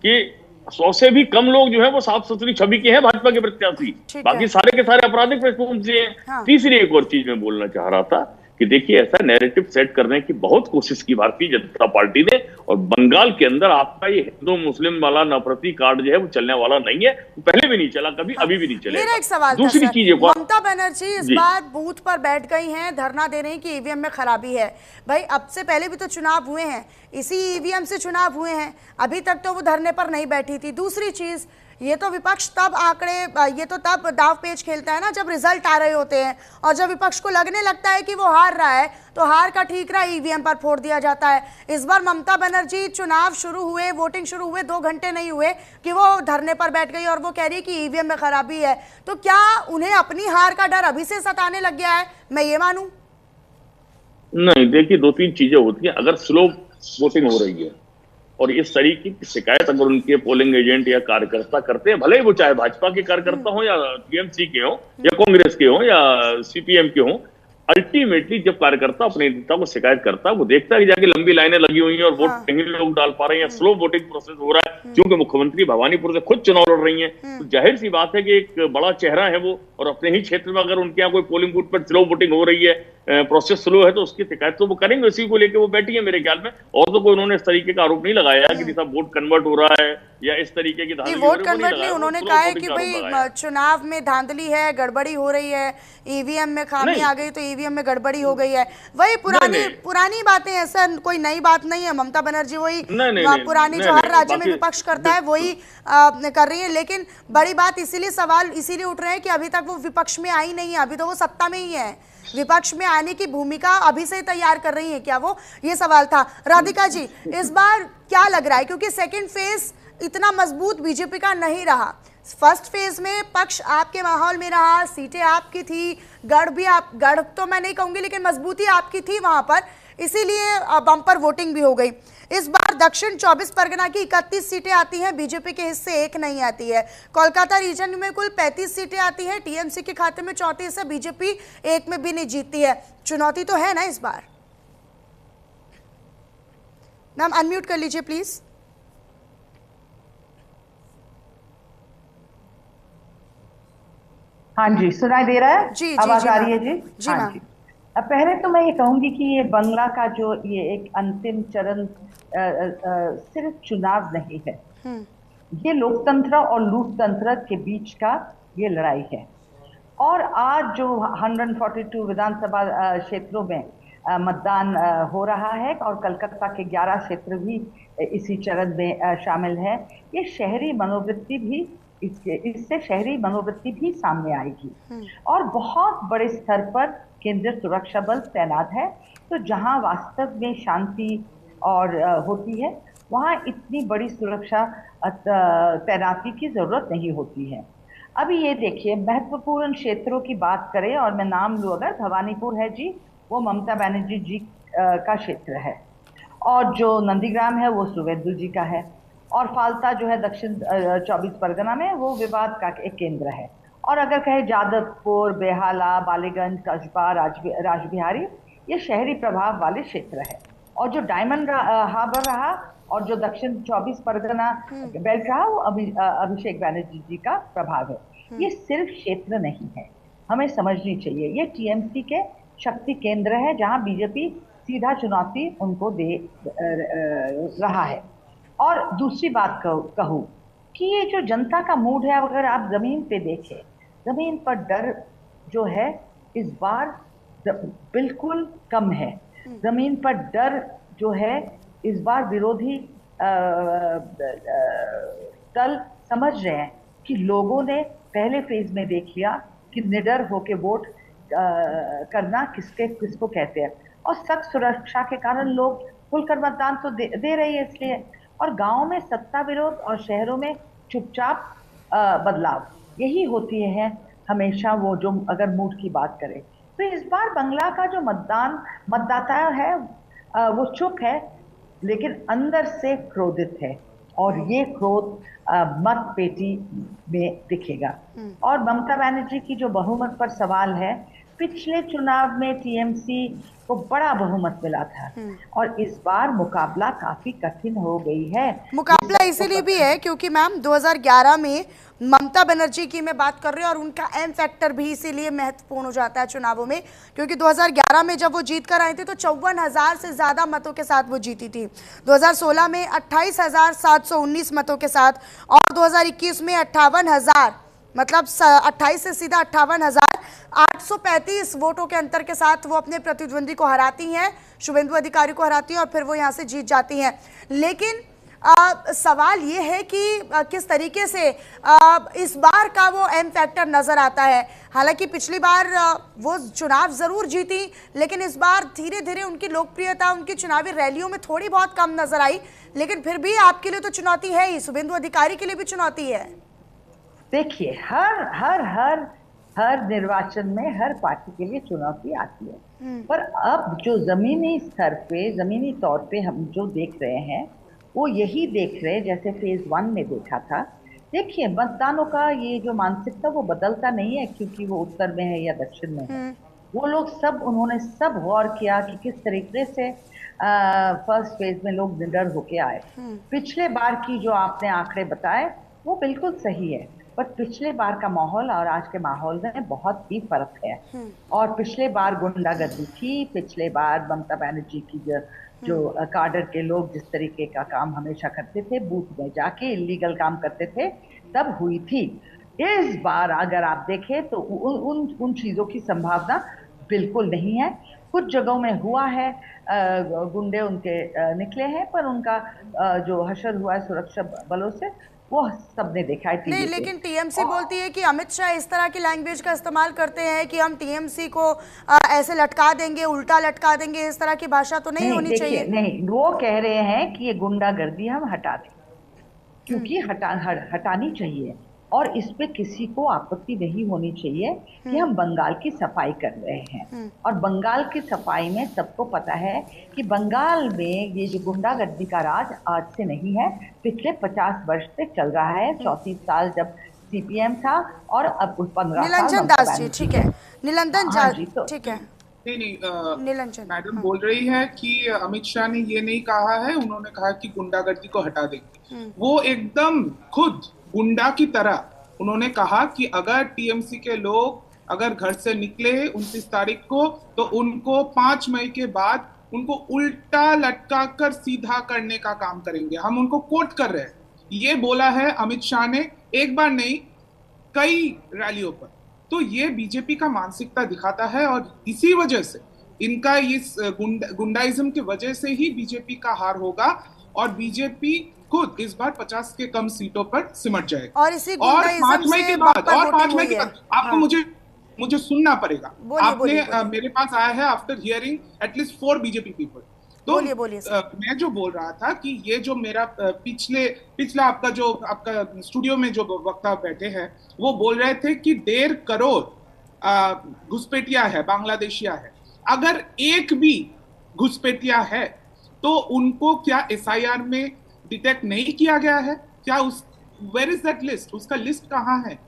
कि 100 से भी कम लोग जो है वो साफ सुथरी छवि के हैं भाजपा के प्रत्याशी, बाकी सारे के सारे आपराधिक पृष्ठभूमि से हैं। हाँ। तीसरी एक और चीज मैं बोलना चाह रहा था कि देखिए ऐसा नैरेटिव सेट करने की बहुत कोशिश की भारतीय जनता पार्टी ने, और बंगाल के अंदर आपका ये हिंदू मुस्लिम वाला नफरती कार्ड जो है वो चलने वाला नहीं है, पहले भी नहीं चला कभी, अभी भी नहीं चलेगा। मेरा एक सवाल था, दूसरी चीज, ममता बनर्जी इस बार बूथ पर बैठ गई हैं, धरना दे रही कि ईवीएम में खराबी है। भाई अब से पहले भी तो चुनाव हुए हैं, इसी ईवीएम से चुनाव हुए हैं, अभी तक तो वो धरने पर नहीं बैठी थी। दूसरी चीज, ये तो विपक्ष तब ये तो तब दाव पेच खेलता है ना जब रिजल्ट आ रहे होते हैं, और जब विपक्ष को लगने लगता है कि वो हार रहा है तो हार का ठीकरा ईवीएम पर फोड़ दिया जाता है। इस बार ममता बनर्जी चुनाव शुरू हुए, वोटिंग शुरू हुए 2 घंटे नहीं हुए कि वो धरने पर बैठ गई और वो कह रही है कि ईवीएम में खराबी है। तो क्या उन्हें अपनी हार का डर अभी से सताने लग गया है, मैं ये मानूं? नहीं, देखिए 2-3 चीजें होती हैं। अगर स्लो वोटिंग हो रही है और इस तरीके की शिकायत अगर उनके पोलिंग एजेंट या कार्यकर्ता करते हैं, भले ही वो चाहे भाजपा के कार्यकर्ता हो या टीएमसी के हो या कांग्रेस के हो या सीपीएम के हो, अल्टीमेटली जब कार्यकर्ता अपने नेता को शिकायत करता है, वो देखता है कि जाके लंबी लाइनें लगी हुई हैं और वोट नहीं लोग डाल पा रहे हैं, स्लो वोटिंग प्रोसेस हो रहा है, क्योंकि मुख्यमंत्री भवानीपुर से खुद चुनाव लड़ रही हैं। तो जाहिर सी बात है कि एक बड़ा चेहरा है वो, और अपने ही क्षेत्र में अगर उनके यहाँ कोई पोलिंग बूथ पर स्लो वोटिंग हो रही है, प्रोसेस स्लो है, तो उसकी शिकायत तो वो करेंगे, उसी को लेकर वो बैठी है मेरे ख्याल में। और तो कोई उन्होंने इस तरीके का आरोप नहीं लगाया कि सब वोट कन्वर्ट हो रहा है या इस तरीके की धांधली वोट कन्वर्ट नहीं, उन्होंने कहा है कि भाई चुनाव में धांधली है, गड़बड़ी हो रही है, ईवीएम में खामी आ गई तो ईवीएम में गड़बड़ी हो गई है। वही पुरानी बातें, ऐसा कोई नई बात नहीं है। ममता बनर्जी वही पुरानी जो हर राज्य में विपक्ष करता है वही कर रही है। लेकिन बड़ी बात सवाल इसीलिए उठ रहे हैं कि अभी तक वो विपक्ष में आई नहीं है, अभी तो वो सत्ता में ही है। विपक्ष में आने की भूमिका अभी से तैयार कर रही है क्या वो, ये सवाल था। राधिका जी, इस बार क्या लग रहा है, क्योंकि सेकंड फेज इतना मजबूत बीजेपी का नहीं रहा, फर्स्ट फेज में पक्ष आपके माहौल में रहा, सीटें आपकी थी, गढ़ तो मैं नहीं कहूंगी लेकिन मजबूती आपकी थी वहां पर, इसीलिए बम्पर वोटिंग भी हो गई। इस बार दक्षिण 24 परगना की 31 सीटें आती हैं, बीजेपी के हिस्से 1 नहीं आती है। कोलकाता रीजन में कुल 35 सीटें आती हैं, टीएमसी के खाते में 34 है, बीजेपी 1 में भी नहीं जीतती है। चुनौती तो है ना इस बार। मैम अनम्यूट कर लीजिए प्लीज। हाँ जी, सुनाई दे रहा है? जी, आवाज आ रही है जी? हाँ जी। अब पहले तो मैं ये कहूंगी कि ये बंगला का जो ये एक अंतिम चरण सिर्फ चुनाव नहीं है, ये लोकतंत्र और लूटतंत्र के बीच का ये लड़ाई है। और आज जो 142 विधानसभा क्षेत्रों में मतदान हो रहा है और कलकत्ता के 11 क्षेत्र भी इसी चरण में शामिल है, ये शहरी मनोवृत्ति भी इससे शहरी मनोवृत्ति भी सामने आएगी। और बहुत बड़े स्तर पर केंद्रीय सुरक्षा बल तैनात है, तो जहां वास्तव में शांति और होती है वहां इतनी बड़ी सुरक्षा तैनाती की जरूरत नहीं होती है। अभी ये देखिए, महत्वपूर्ण क्षेत्रों की बात करें और मैं नाम लूं, अगर भवानीपुर है जी, वो ममता बनर्जी जी का क्षेत्र है, और जो नंदीग्राम है वो सुवेंदु जी का है, और फाल्ता जो है दक्षिण 24 परगना में वो विवाद का एक केंद्र है। और अगर कहे जादवपुर, बेहाला, बालीगंज, कस्बा, राजबिहारी, ये शहरी प्रभाव वाले क्षेत्र है। और जो डायमंड हार्बर रहा और जो दक्षिण 24 परगना बेल्ट रहा वो अभिषेक बैनर्जी जी का प्रभाव है। ये सिर्फ क्षेत्र नहीं है, हमें समझनी चाहिए ये टीएमसी के शक्ति केंद्र है जहां बीजेपी सीधा चुनौती उनको दे रहा है। और दूसरी बात कहूँ कि ये जो जनता का मूड है, अगर आप जमीन पे देखें, जमीन पर डर जो है इस बार बिल्कुल कम है। जमीन पर डर जो है इस बार विरोधी दल समझ रहे हैं कि लोगों ने पहले फेज में देख लिया कि निडर होके वोट करना किसको कहते हैं, और सख्त सुरक्षा के कारण लोग खुलकर मतदान तो दे रही है इसलिए। और गांव में सत्ता विरोध और शहरों में चुपचाप बदलाव, यही होती है हमेशा वो जो अगर मूड की बात करें तो इस बार बंगला का जो मतदाता है वो चुप है लेकिन अंदर से क्रोधित है, और ये क्रोध मत पेटी में दिखेगा। और ममता बनर्जी की जो बहुमत पर सवाल है, पिछले चुनाव में टीएमसी को बड़ा बहुमत मिला था और इस बार मुकाबला काफी कठिन हो गई है। मुकाबला इसीलिए भी है क्योंकि मैम 2011 में ममता बनर्जी की मैं बात कर रही हूँ और उनका एम फैक्टर भी इसीलिए महत्वपूर्ण हो जाता है चुनावों में, क्योंकि 2011 में जब वो जीत कर आई थी तो 54,000 से ज्यादा मतों के साथ वो जीती थी। 2016 में 28,719 मतों के साथ और 2021 में 58,000, मतलब 28 से सीधा 58,835 वोटों के अंतर के साथ वो अपने प्रतिद्वंदी को हराती हैं, शुभेंदु अधिकारी को हराती हैं और फिर वो यहाँ से जीत जाती हैं। लेकिन सवाल ये है कि किस तरीके से इस बार का वो एम फैक्टर नजर आता है। हालांकि पिछली बार वो चुनाव जरूर जीती, लेकिन इस बार धीरे धीरे उनकी लोकप्रियता उनकी चुनावी रैलियों में थोड़ी बहुत कम नजर आई, लेकिन फिर भी आपके लिए तो चुनौती है ही, शुभेंदु अधिकारी के लिए भी चुनौती है। देखिए हर निर्वाचन में हर पार्टी के लिए चुनौती आती है, पर अब जो जमीनी स्तर पे जमीनी तौर पे हम जो देख रहे हैं वो यही देख रहे हैं जैसे फेज 1 में देखा था। देखिए मतदानों का ये जो मानसिकता वो बदलता नहीं है क्योंकि वो उत्तर में है या दक्षिण में है। वो लोग सब उन्होंने सब गौर किया कि किस तरीके से फर्स्ट फेज में लोग निडर होके आए। पिछले बार की जो आपने आंकड़े बताए वो बिल्कुल सही है, पर पिछले बार का माहौल और आज के माहौल में बहुत ही फर्क है। और पिछले बार गुंडागर्दी थी, पिछले बार ममता बनर्जी की जो काडर के लोग जिस तरीके का काम हमेशा करते थे, बूथ में जाके इलीगल काम करते थे, तब हुई थी। इस बार अगर आप देखें तो उन चीजों की संभावना बिल्कुल नहीं है। कुछ जगहों में हुआ है, गुंडे उनके निकले हैं, पर उनका जो हशर हुआ है सुरक्षा बलों से वो सबने देखा है। नहीं, लेकिन टीएमसी बोलती है कि अमित शाह इस तरह की लैंग्वेज का इस्तेमाल करते हैं कि हम टीएमसी को ऐसे लटका देंगे, उल्टा लटका देंगे, इस तरह की भाषा तो नहीं होनी चाहिए। नहीं, वो कह रहे हैं कि ये गुंडागर्दी हम हटा दें क्योंकि हटानी चाहिए और इस पे किसी को आपत्ति नहीं होनी चाहिए कि हम बंगाल की सफाई कर रहे हैं। और बंगाल की सफाई में सबको पता है कि बंगाल में ये जो गुंडागर्दी का राज आज से नहीं है, पिछले 50 वर्ष से चल रहा है। 34 साल जब सीपीएम था और अब 15 साल। निलंजन दास जी, ठीक है, निलंजन जी, ठीक है। नहीं, मैडम बोल रही है कि अमित शाह ने ये नहीं कहा है, उन्होंने कहा कि गुंडागर्दी को हटा देंगे। वो एकदम खुद गुंडा की तरह उन्होंने कहा कि अगर टीएमसी के लोग अगर घर से निकले 29 तारीख को तो उनको 5 मई के बाद उनको उल्टा लटका कर सीधा करने का काम करेंगे। हम उनको कोट कर रहे हैं, ये बोला है अमित शाह ने, एक बार नहीं कई रैलियों पर। तो ये बीजेपी का मानसिकता दिखाता है और इसी वजह से इनका इस गुंडाइज्म की वजह से ही बीजेपी का हार होगा और बीजेपी खुद इस बार 50 के कम सीटों पर सिमट जाएगा। और इसी 5 मई के बाद आपको मुझे सुनना पड़ेगा। आपने मेरे पास आया है after hearing at least 4 BJP people. तो मैं जो बोल रहा था कि ये जो मेरा पिछला आपका स्टूडियो में जो वक्ता बैठे हैं वो बोल रहे थे कि 1.5 करोड़ घुसपैठिया है, बांग्लादेशिया है। अगर एक भी घुसपैठिया है तो उनको क्या एसआईआर में डिटेक्ट नहीं किया गया है? क्या वेयर इज दैट लिस्ट? उसका लिस्ट कहाँ है?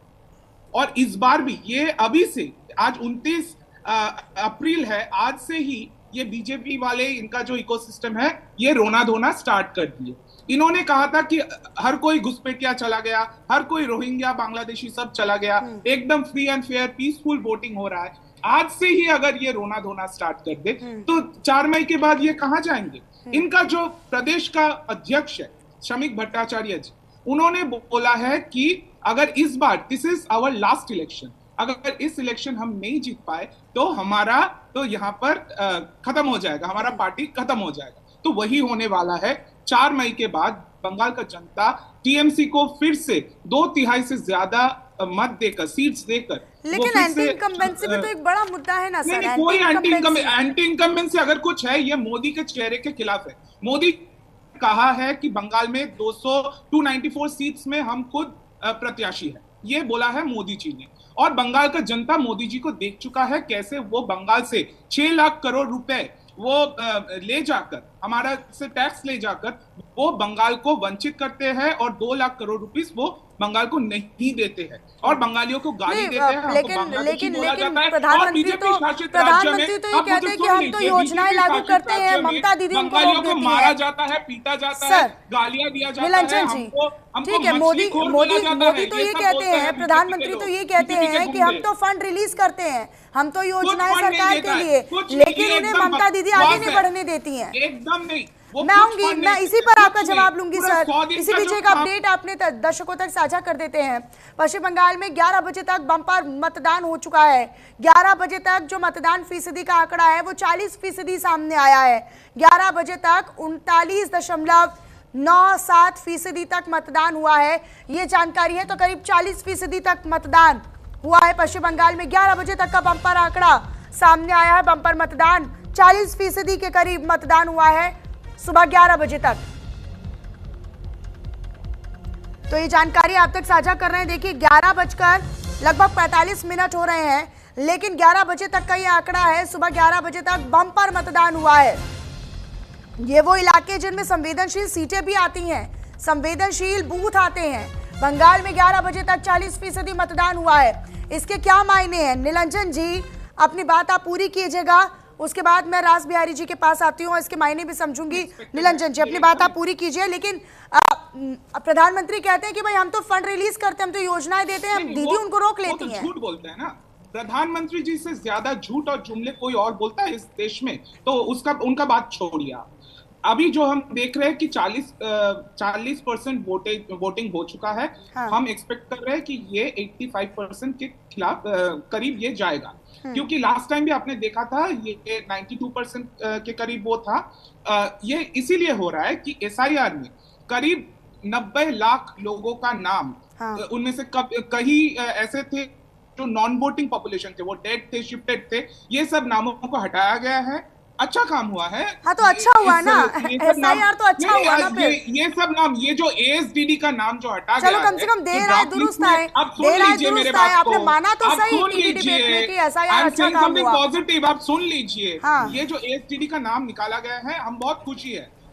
और इस बार भी ये अभी से आज 29 अप्रैल है, आज से ही ये बीजेपी वाले इनका जो इकोसिस्टम है ये रोना धोना स्टार्ट कर दिए। इन्होंने कहा था कि हर कोई घुसपैठिया चला गया, हर कोई रोहिंग्या बांग्लादेशी सब चला गया, एकदम free and fair peaceful voting हो रहा है। आज से ही अगर ये रोना धोना स्टार्ट कर दे तो 4 मई के बाद ये कहां जाएंगे? इनका जो प्रदेश का अध्यक्ष है श्रमिक भट्टाचार्य जी, उन्होंने बोला है कि अगर इस बार this is our last election, अगर इस इलेक्शन हम नहीं जीत पाए तो हमारा तो यहाँ पर खत्म हो जाएगा, हमारा पार्टी खत्म हो जाएगा। तो वही होने वाला है। 4 मई के बाद बंगाल का जनता टीएमसी को फिर से 2/3 से ज्यादा मत देकर, सीट्स देकर, लेकिन एंटी इनकम्बेंसी भी तो एक बड़ा मुद्दा है ना सर। कोई एंटी इनकम्बेंसी अगर कुछ है ये मोदी के चेहरे के खिलाफ है। मोदी कहा है कि बंगाल में 294 सीट्स में हम खुद प्रत्याशी है, ये बोला है मोदी जी ने। और बंगाल का जनता मोदी जी को देख चुका है कैसे वो बंगाल से 6 लाख करोड़ रुपए वो ले जाकर, हमारा से टैक्स ले जाकर वो बंगाल को वंचित करते हैं और 2 लाख करोड़ रुपीस वो बंगाल को नहीं देते हैं और बंगालियों को गाली देते हैं। लेकिन प्रधानमंत्री तो ये कहते हैं कि हम तो योजनाएं लागू करते हैं, ममता दीदी उनको रोक देती है, मारा जाता है, पीटा जाता है, गालियां दिया जाता है। ठीक है, मोदी तो ये कहते हैं, प्रधानमंत्री तो ये कहते हैं कि हम तो फंड रिलीज करते हैं, हम तो योजनाएं सरकार के लिए, लेकिन उन्हें ममता दीदी आगे नहीं बढ़ने देती हैं। एकदम नहीं। मैं आऊंगी, मैं इसी पर आपका जवाब लूंगी सर। इसी बीच एक अपडेट अपने दर्शकों तक साझा कर देते हैं। पश्चिम बंगाल में 11 बजे तक बम्पर मतदान हो चुका है। 11 बजे तक जो मतदान फीसदी का आंकड़ा है वो 40% सामने आया है। 11 बजे तक 39.97% तक मतदान हुआ है, ये जानकारी है। तो करीब 40% तक मतदान हुआ है पश्चिम बंगाल में। 11 बजे तक का बम्पर आंकड़ा सामने आया है। बम्पर मतदान 40% के करीब मतदान हुआ है सुबह 11 बजे तक। तो ये जानकारी आप तक साझा कर रहे हैं। देखिए 11 बजकर लगभग 45 मिनट हो रहे हैं, लेकिन 11 बजे तक का ये आंकड़ा है। सुबह 11 बजे तक बम्पर मतदान हुआ है। ये वो इलाके जिनमें संवेदनशील सीटें भी आती हैं, संवेदनशील बूथ आते हैं। बंगाल में 11 बजे तक 40% मतदान हुआ है। इसके क्या मायने हैं? निलंजन जी अपनी बात आप पूरी कीजिएगा, उसके बाद मैं रास बिहारी जी के पास आती हूँ और इसके मायने भी समझूंगी। निलंजन जी अपनी बात आप पूरी कीजिए। लेकिन प्रधानमंत्री कहते हैं कि भाई हम तो फंड रिलीज करते हैं, हम तो योजनाएं देते हैं, दीदी उनको रोक लेती हैं। झूठ बोलते हैं ना। प्रधानमंत्री जी से ज्यादा झूठ और जुमले कोई और बोलता है इस देश में, तो उनका बात छोड़िए। अभी जो हम देख रहे हैं कि 40% वोटिंग हो चुका है। हाँ। हम एक्सपेक्ट कर रहे हैं कि ये 85% के खिलाफ करीब ये जाएगा, क्योंकि लास्ट टाइम भी आपने देखा था ये 92% के करीब वो था। ये इसीलिए हो रहा है कि SIR में करीब 90 लाख लोगों का नाम, हाँ। उनमें से कहीं ऐसे थे जो नॉन वोटिंग पॉपुलेशन थे, वो डेड थे, शिफ्टेड थे। ये सब नामों को हटाया गया है। अच्छा काम हुआ है। हाँ तो अच्छा हुआ ना, SIR तो अच्छा हुआ ना। ये सब नाम, ये जो ASDD का नाम जो हटा गया, चलो कम से कम देर आए दुरुस्त आए, देर आए दुरुस्त आए। आपने माना तो सही टीवी डिबेट में कि SIR अच्छा काम हुआ। पॉजिटिव आप सुन लीजिए। ये जो ASDD का नाम निकाला गया है, हम बहुत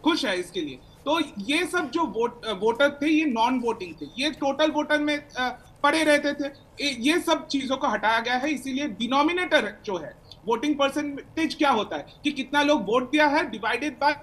खुश है इसके लिए। तो ये सब जो वोटर थे ये नॉन वोटिंग थे, ये टोटल वोटर में पड़े रहते थे। ये सब चीजों को हटाया गया है। इसीलिए डिनोमिनेटर जो है, वोटिंग परसेंटेज क्या होता है कि कितना लोग वोट दिया है divided by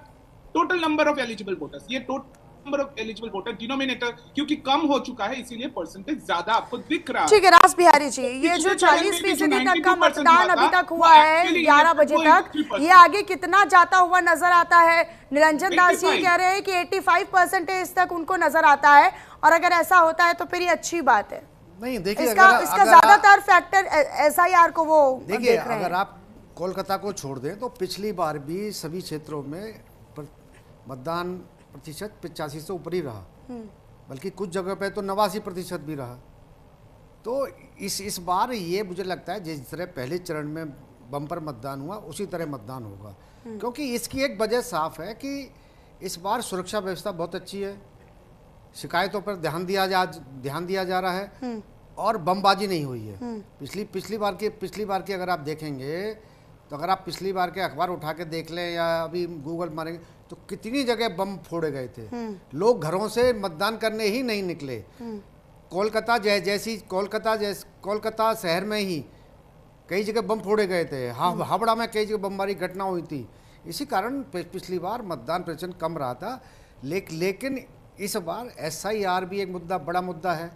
total number of eligible voters, ये total number of eligible voter denominator क्योंकि कम हो चुका है, इसीलिए परसेंटेज ज्यादा आपको दिख रहा है। ठीक है रास बिहारी जी, ये जो 40% तक का मतदान अभी तक हुआ है 11 बजे तक, ये आगे कितना जाता हुआ नजर आता है? निरंजन दास जी कह रहे हैं कि 85% तक उनको नजर आता है, और अगर ऐसा होता है तो फिर ये अच्छी बात है। नहीं देखिए, इसका ज्यादातर फैक्टर SIR को वो देखिए, अगर आप कोलकाता को छोड़ दें तो पिछली बार भी सभी क्षेत्रों में मतदान प्रतिशत 85 से ऊपर ही रहा, बल्कि कुछ जगह पे तो 89% भी रहा। तो इस बार ये मुझे लगता है जिस तरह पहले चरण में बम्पर मतदान हुआ उसी तरह मतदान होगा, क्योंकि इसकी एक वजह साफ है कि इस बार सुरक्षा व्यवस्था बहुत अच्छी है, शिकायतों पर ध्यान दिया जा रहा है और बमबाजी नहीं हुई है। पिछली बार की अगर आप देखेंगे तो अगर आप पिछली बार के अखबार उठा के देख लें या अभी गूगल मारेंगे तो कितनी जगह बम फोड़े गए थे। लोग घरों से मतदान करने ही नहीं निकले। कोलकाता शहर में ही कई जगह बम फोड़े गए थे, हावड़ा में कई जगह बमबारी घटना हुई थी। इसी कारण पिछली बार मतदान प्रतिशत कम रहा था। लेकिन इस बार SIR भी एक बड़ा मुद्दा है,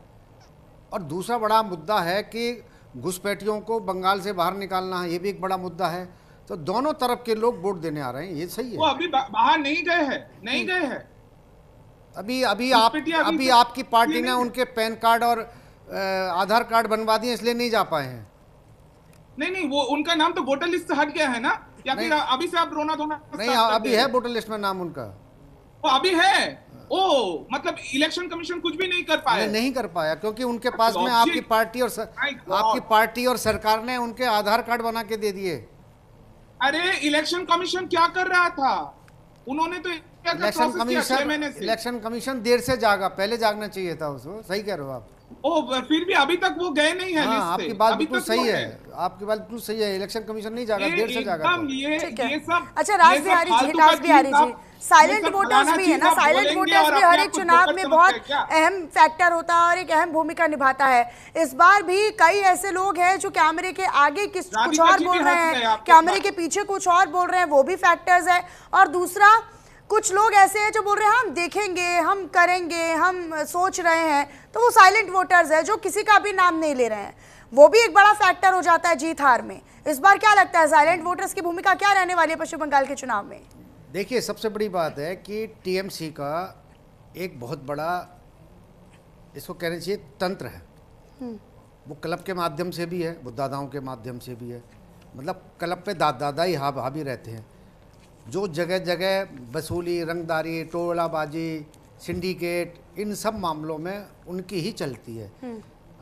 और दूसरा बड़ा मुद्दा है कि घुसपैठियों को बंगाल से बाहर निकालना है, ये भी एक बड़ा मुद्दा है। तो दोनों तरफ के लोग वोट देने आ रहे हैं, ये सही है। वो अभी बाहर नहीं गए हैं, नहीं गए हैं। अभी आपकी पार्टी ने उनके पैन कार्ड और आधार कार्ड बनवा दिए, इसलिए नहीं जा पाए हैं। नहीं, वो उनका नाम तो वोटर लिस्ट से हट गया है ना, या फिर अभी से आप रोना धोना? नहीं, अभी है वोटर लिस्ट में नाम उनका। वो अभी है। ओ, मतलब इलेक्शन कमीशन कुछ भी नहीं कर पाया? नहीं कर पाया, क्योंकि उनके पास में आपकी पार्टी और सरकार ने उनके आधार कार्ड बना के दे दिए। अरे इलेक्शन कमीशन क्या कर रहा था? उन्होंने तो इलेक्शन कमीशन देर से जागा, पहले जागना चाहिए था उसको। सही कह रहे हो आप। फिर भी अभी तक वो गए नहीं है। आपकी बात बिल्कुल सही है, आपकी बात बिल्कुल सही है। इलेक्शन कमीशन नहीं जागा, देर से जागा। ये सब अच्छा, राज बिहारी जी, साइलेंट वोटर्स भी है ना, साइलेंट वोटर्स भी हर एक चुनाव में बहुत अहम फैक्टर होता है और एक अहम भूमिका निभाता है। इस बार भी कई ऐसे लोग हैं जो कैमरे के आगे कुछ और बोल रहे हैं, कैमरे के पीछे कुछ और बोल रहे हैं, वो भी फैक्टर्स है। और दूसरा, कुछ लोग ऐसे हैं जो बोल रहे हैं हम देखेंगे, हम करेंगे, हम सोच रहे हैं, तो वो साइलेंट वोटर्स है जो किसी का भी नाम नहीं ले रहे हैं। वो भी एक बड़ा फैक्टर हो जाता है जीत हार में। इस बार क्या लगता है, साइलेंट वोटर्स की भूमिका क्या रहने वाली है पश्चिम बंगाल के चुनाव में? देखिए, सबसे बड़ी बात है कि TMC का एक बहुत बड़ा, इसको कहना चाहिए, तंत्र है। वो क्लब के माध्यम से भी है, वो दादाओं के माध्यम से भी है। मतलब क्लब पे दादा ही हावी रहते हैं, जो जगह जगह वसूली, रंगदारी, टोलाबाजी, सिंडिकेट, इन सब मामलों में उनकी ही चलती है।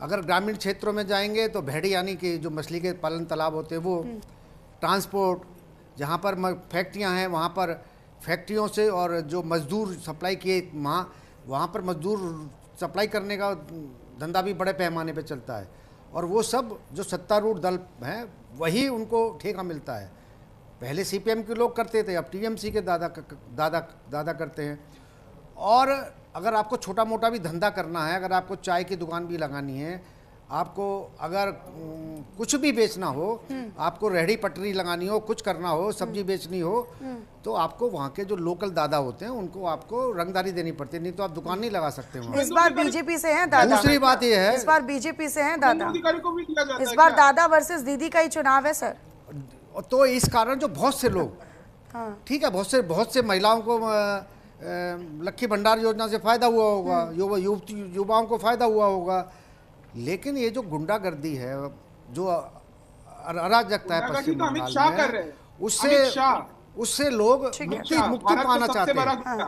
अगर ग्रामीण क्षेत्रों में जाएंगे तो भेड़ी, यानी कि जो मछली के पालन तालाब होते हैं वो, ट्रांसपोर्ट, जहाँ पर फैक्ट्रियाँ हैं वहाँ पर फैक्ट्रियों से, और जो मजदूर सप्लाई किए वहाँ पर मजदूर सप्लाई करने का धंधा भी बड़े पैमाने पे चलता है। और वो सब जो सत्तारूढ़ दल हैं वही उनको ठेका मिलता है। पहले CPM के लोग करते थे, अब TMC के दादा करते हैं। और अगर आपको छोटा मोटा भी धंधा करना है, अगर आपको चाय की दुकान भी लगानी है, आपको अगर कुछ भी बेचना हो, आपको रेहड़ी पटरी लगानी हो, कुछ करना हो, सब्जी बेचनी हो, तो आपको वहाँ के जो लोकल दादा होते हैं उनको आपको रंगदारी देनी पड़ती है, नहीं तो आप दुकान नहीं लगा सकते वहाँ। इस बार बीजेपी से हैं दादा। दूसरी बात ये है, इस बार बीजेपी से हैं दादा। इस बार दादा वर्सेस दीदी का ही चुनाव है सर। तो इस कारण जो बहुत से लोग, ठीक है, बहुत से महिलाओं को लक्ष्मी भंडार योजना से फायदा हुआ होगा, युवाओं को फायदा हुआ होगा। लेकिन ये जो गुंडागर्दी है, जो अराजकता है पश्चिम बंगाल में, उससे लोग मुक्ति पाना चाहते हैं।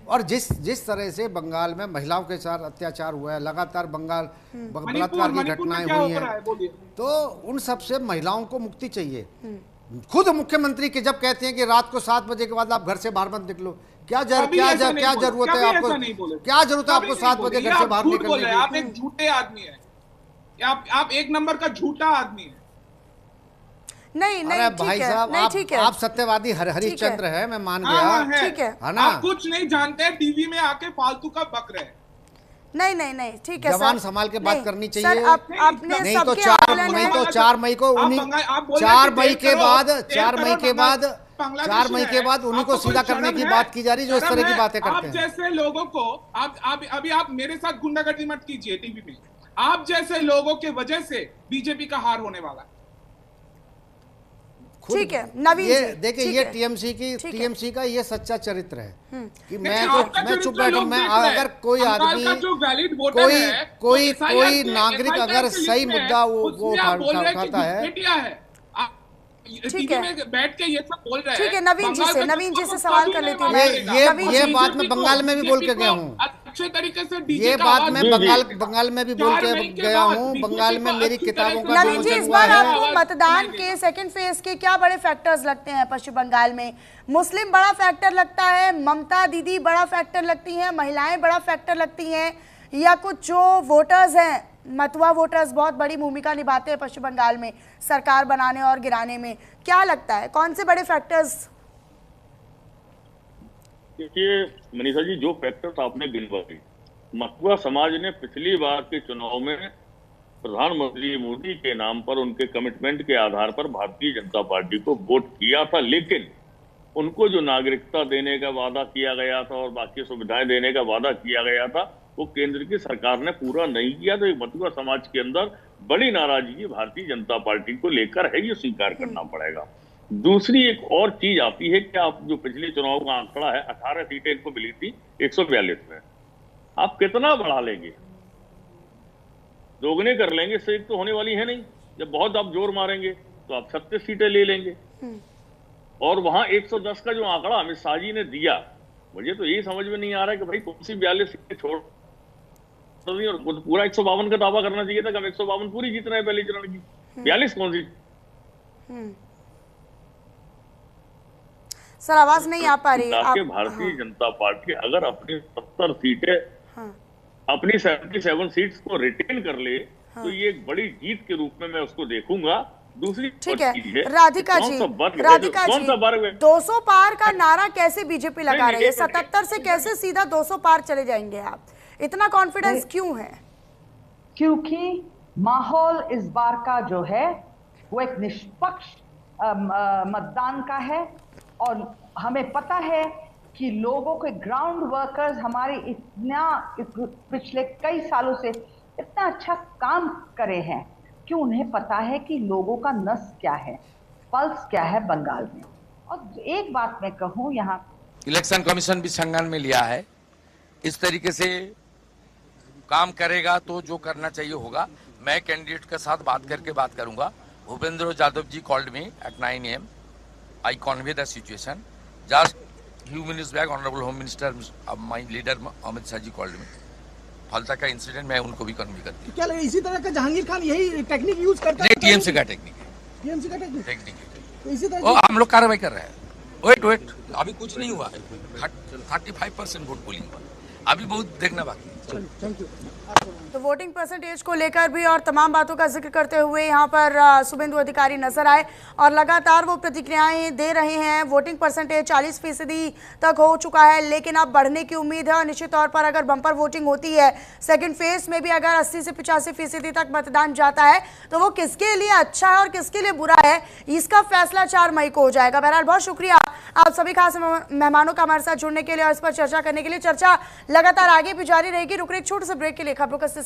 और जिस तरह से बंगाल में महिलाओं के साथ अत्याचार हुआ है, लगातार बलात्कार की घटनाएं हुई हैं, तो उन सब से महिलाओं को मुक्ति चाहिए। खुद मुख्यमंत्री के जब कहते हैं कि रात को 7 बजे के बाद आप घर से बाहर मत निकलो, क्या जरूरत है आपको, क्या जरूरत है आपको 7 बजे घर से बाहर निकलने की? आप एक झूठे आदमी है, आप एक नंबर का झूठा आदमी है। नहीं, अरे भाई साहब, आप सत्यवादी हरिश्चंद्र है, मैं मान गया, ठीक है, है ना? आप कुछ नहीं जानते, टीवी में आके फालतू का बक रहे। नहीं, ठीक है, जवान संभाल के बात करनी चाहिए। सर, आपने नहीं तो 4 मई को 4 मई के बाद उन्हीं को सीधा करने की बात की जा रही, जो इस तरह की बातें करते हैं। आप जैसे लोगों को, अभी आप मेरे साथ गुंडागर्दी मत कीजिए टीवी में। आप जैसे लोगों के वजह से बीजेपी का हार होने वाला है। ठीक है नवीन जी, देखिए, ये TMC का ये सच्चा चरित्र है कि मैं चुप बैठूं। मैं अगर कोई आदमी, कोई नागरिक अगर सही मुद्दा वो उठाता है, ठीक है, बैठ के ये सब बोल रहे हैं। ठीक है, नवीन जी से सवाल कर लेती हूँ। ये बात मैं बंगाल में भी बोल के गया हूँ, अच्छे तरीके से ये बात मैं बंगाल में भी बोल के गया हूँ। बंगाल में मेरी किताबों का नवीन जी, इस बार आपको मतदान के सेकंड फेज के क्या बड़े फैक्टर्स लगते हैं पश्चिम बंगाल में? मुस्लिम बड़ा फैक्टर लगता है, ममता दीदी बड़ा फैक्टर लगती हैं, महिलाएं बड़ा फैक्टर लगती हैं, या कुछ जो वोटर्स हैं, मतुआ वोटर्स बहुत बड़ी भूमिका निभाते हैं पश्चिम बंगाल में सरकार बनाने और गिराने में? क्या लगता है कौन से बड़े फैक्टर्स? देखिए मनीषा जी, जो फैक्टर्स आपने गिनवाए, मतुआ समाज ने पिछली बार के चुनाव में प्रधानमंत्री मोदी के नाम पर उनके कमिटमेंट के आधार पर भारतीय जनता पार्टी को वोट किया था, लेकिन उनको जो नागरिकता देने का वादा किया गया था और बाकी सुविधाएं देने का वादा किया गया था वो केंद्र की सरकार ने पूरा नहीं किया। तो एक मथुरा समाज के अंदर बड़ी नाराजगी भारतीय जनता पार्टी को लेकर है, ये स्वीकार करना पड़ेगा। दूसरी एक और चीज आती है कि आप जो पिछले चुनाव का आंकड़ा है 18 सीटें इनको मिली थी 142 में, आप कितना बढ़ा लेंगे? दोगुने कर लेंगे, इससे एक तो होने वाली है नहीं। जब बहुत आप जोर मारेंगे तो आप 36 सीटें ले लेंगे। और वहां 110 का जो आंकड़ा अमित शाह जी ने दिया, मुझे तो यही समझ में नहीं आ रहा है कि भाई कौन सी 42 सीटें छोड़ दी और पूरा 152 का दावा करना चाहिए था कि हम 152 पूरी जीत रहे हैं पहले चरण की, 42 कौन सी? सर आवाज नहीं आ पा रही है। भारतीय जनता पार्टी अगर अपनी 70 सीटें अपनी 77 सीट्स को रिटेन कर ले तो ये एक बड़ी जीत के रूप में मैं उसको देखूंगा। दूसरी ठीक है राधिका जी, 200 पार का नारा कैसे बीजेपी लगा रही है? 77 से कैसे सीधा 200 पार चले जाएंगे आप? इतना कॉन्फिडेंस क्यों है? क्योंकि माहौल इस बार का जो है वो एक निष्पक्ष मतदान का है और हमें पता है कि लोगों के ग्राउंड वर्कर्स हमारे पिछले कई सालों से इतना अच्छा काम करे हैं कि उन्हें पता है कि लोगों का नस क्या है, पल्स क्या है बंगाल में। और एक बात मैं कहूं, यहाँ इलेक्शन कमीशन भी संज्ञान में लिया है, इस तरीके से काम करेगा तो जो करना चाहिए होगा। मैं कैंडिडेट के साथ बात करके बात करूंगा। Bhupendra Yadav ji called me at 9 AM. I convey the situation. Just few minutes back, Honorable Home Minister, my leader Amit Shah ji called me. फलता का इंसिडेंट मैं उनको भी कन्वे करती हूँ। क्या लगे इसी तरह का जहांगीर खान यही टेक्निक यूज करता है? नहीं, टीएमसी का टेक्निक है। टीएमसी का टेक्निक है। तो इसी तरह हम लोग कार्रवाई कर रहे हैं। वेट अभी कुछ नहीं हुआ है। 35% वोट पोलिंग पर, अभी बहुत देखना बाकी है। Thank you. तो वोटिंग परसेंटेज को लेकर भी और तमाम बातों का जिक्र करते हुए यहाँ पर शुभेंदु अधिकारी नजर आए और लगातार वो प्रतिक्रियाएं दे रहे हैं। वोटिंग परसेंटेज 40% तक हो चुका है, लेकिन अब बढ़ने की उम्मीद है और निश्चित तौर पर अगर बम्पर वोटिंग होती है सेकंड फेज में भी अगर 80 से 85% तक मतदान जाता है तो वो किसके लिए अच्छा है और किसके लिए बुरा है, इसका फैसला 4 मई को हो जाएगा। बहरहाल बहुत शुक्रिया आप सभी खास मेहमानों का हमारे साथ जुड़ने के लिए और इस पर चर्चा करने के लिए। चर्चा लगातार आगे भी जारी रहेगी। रुक रहे एक छोटे से ब्रेक के लिए खबरों का सिलसिला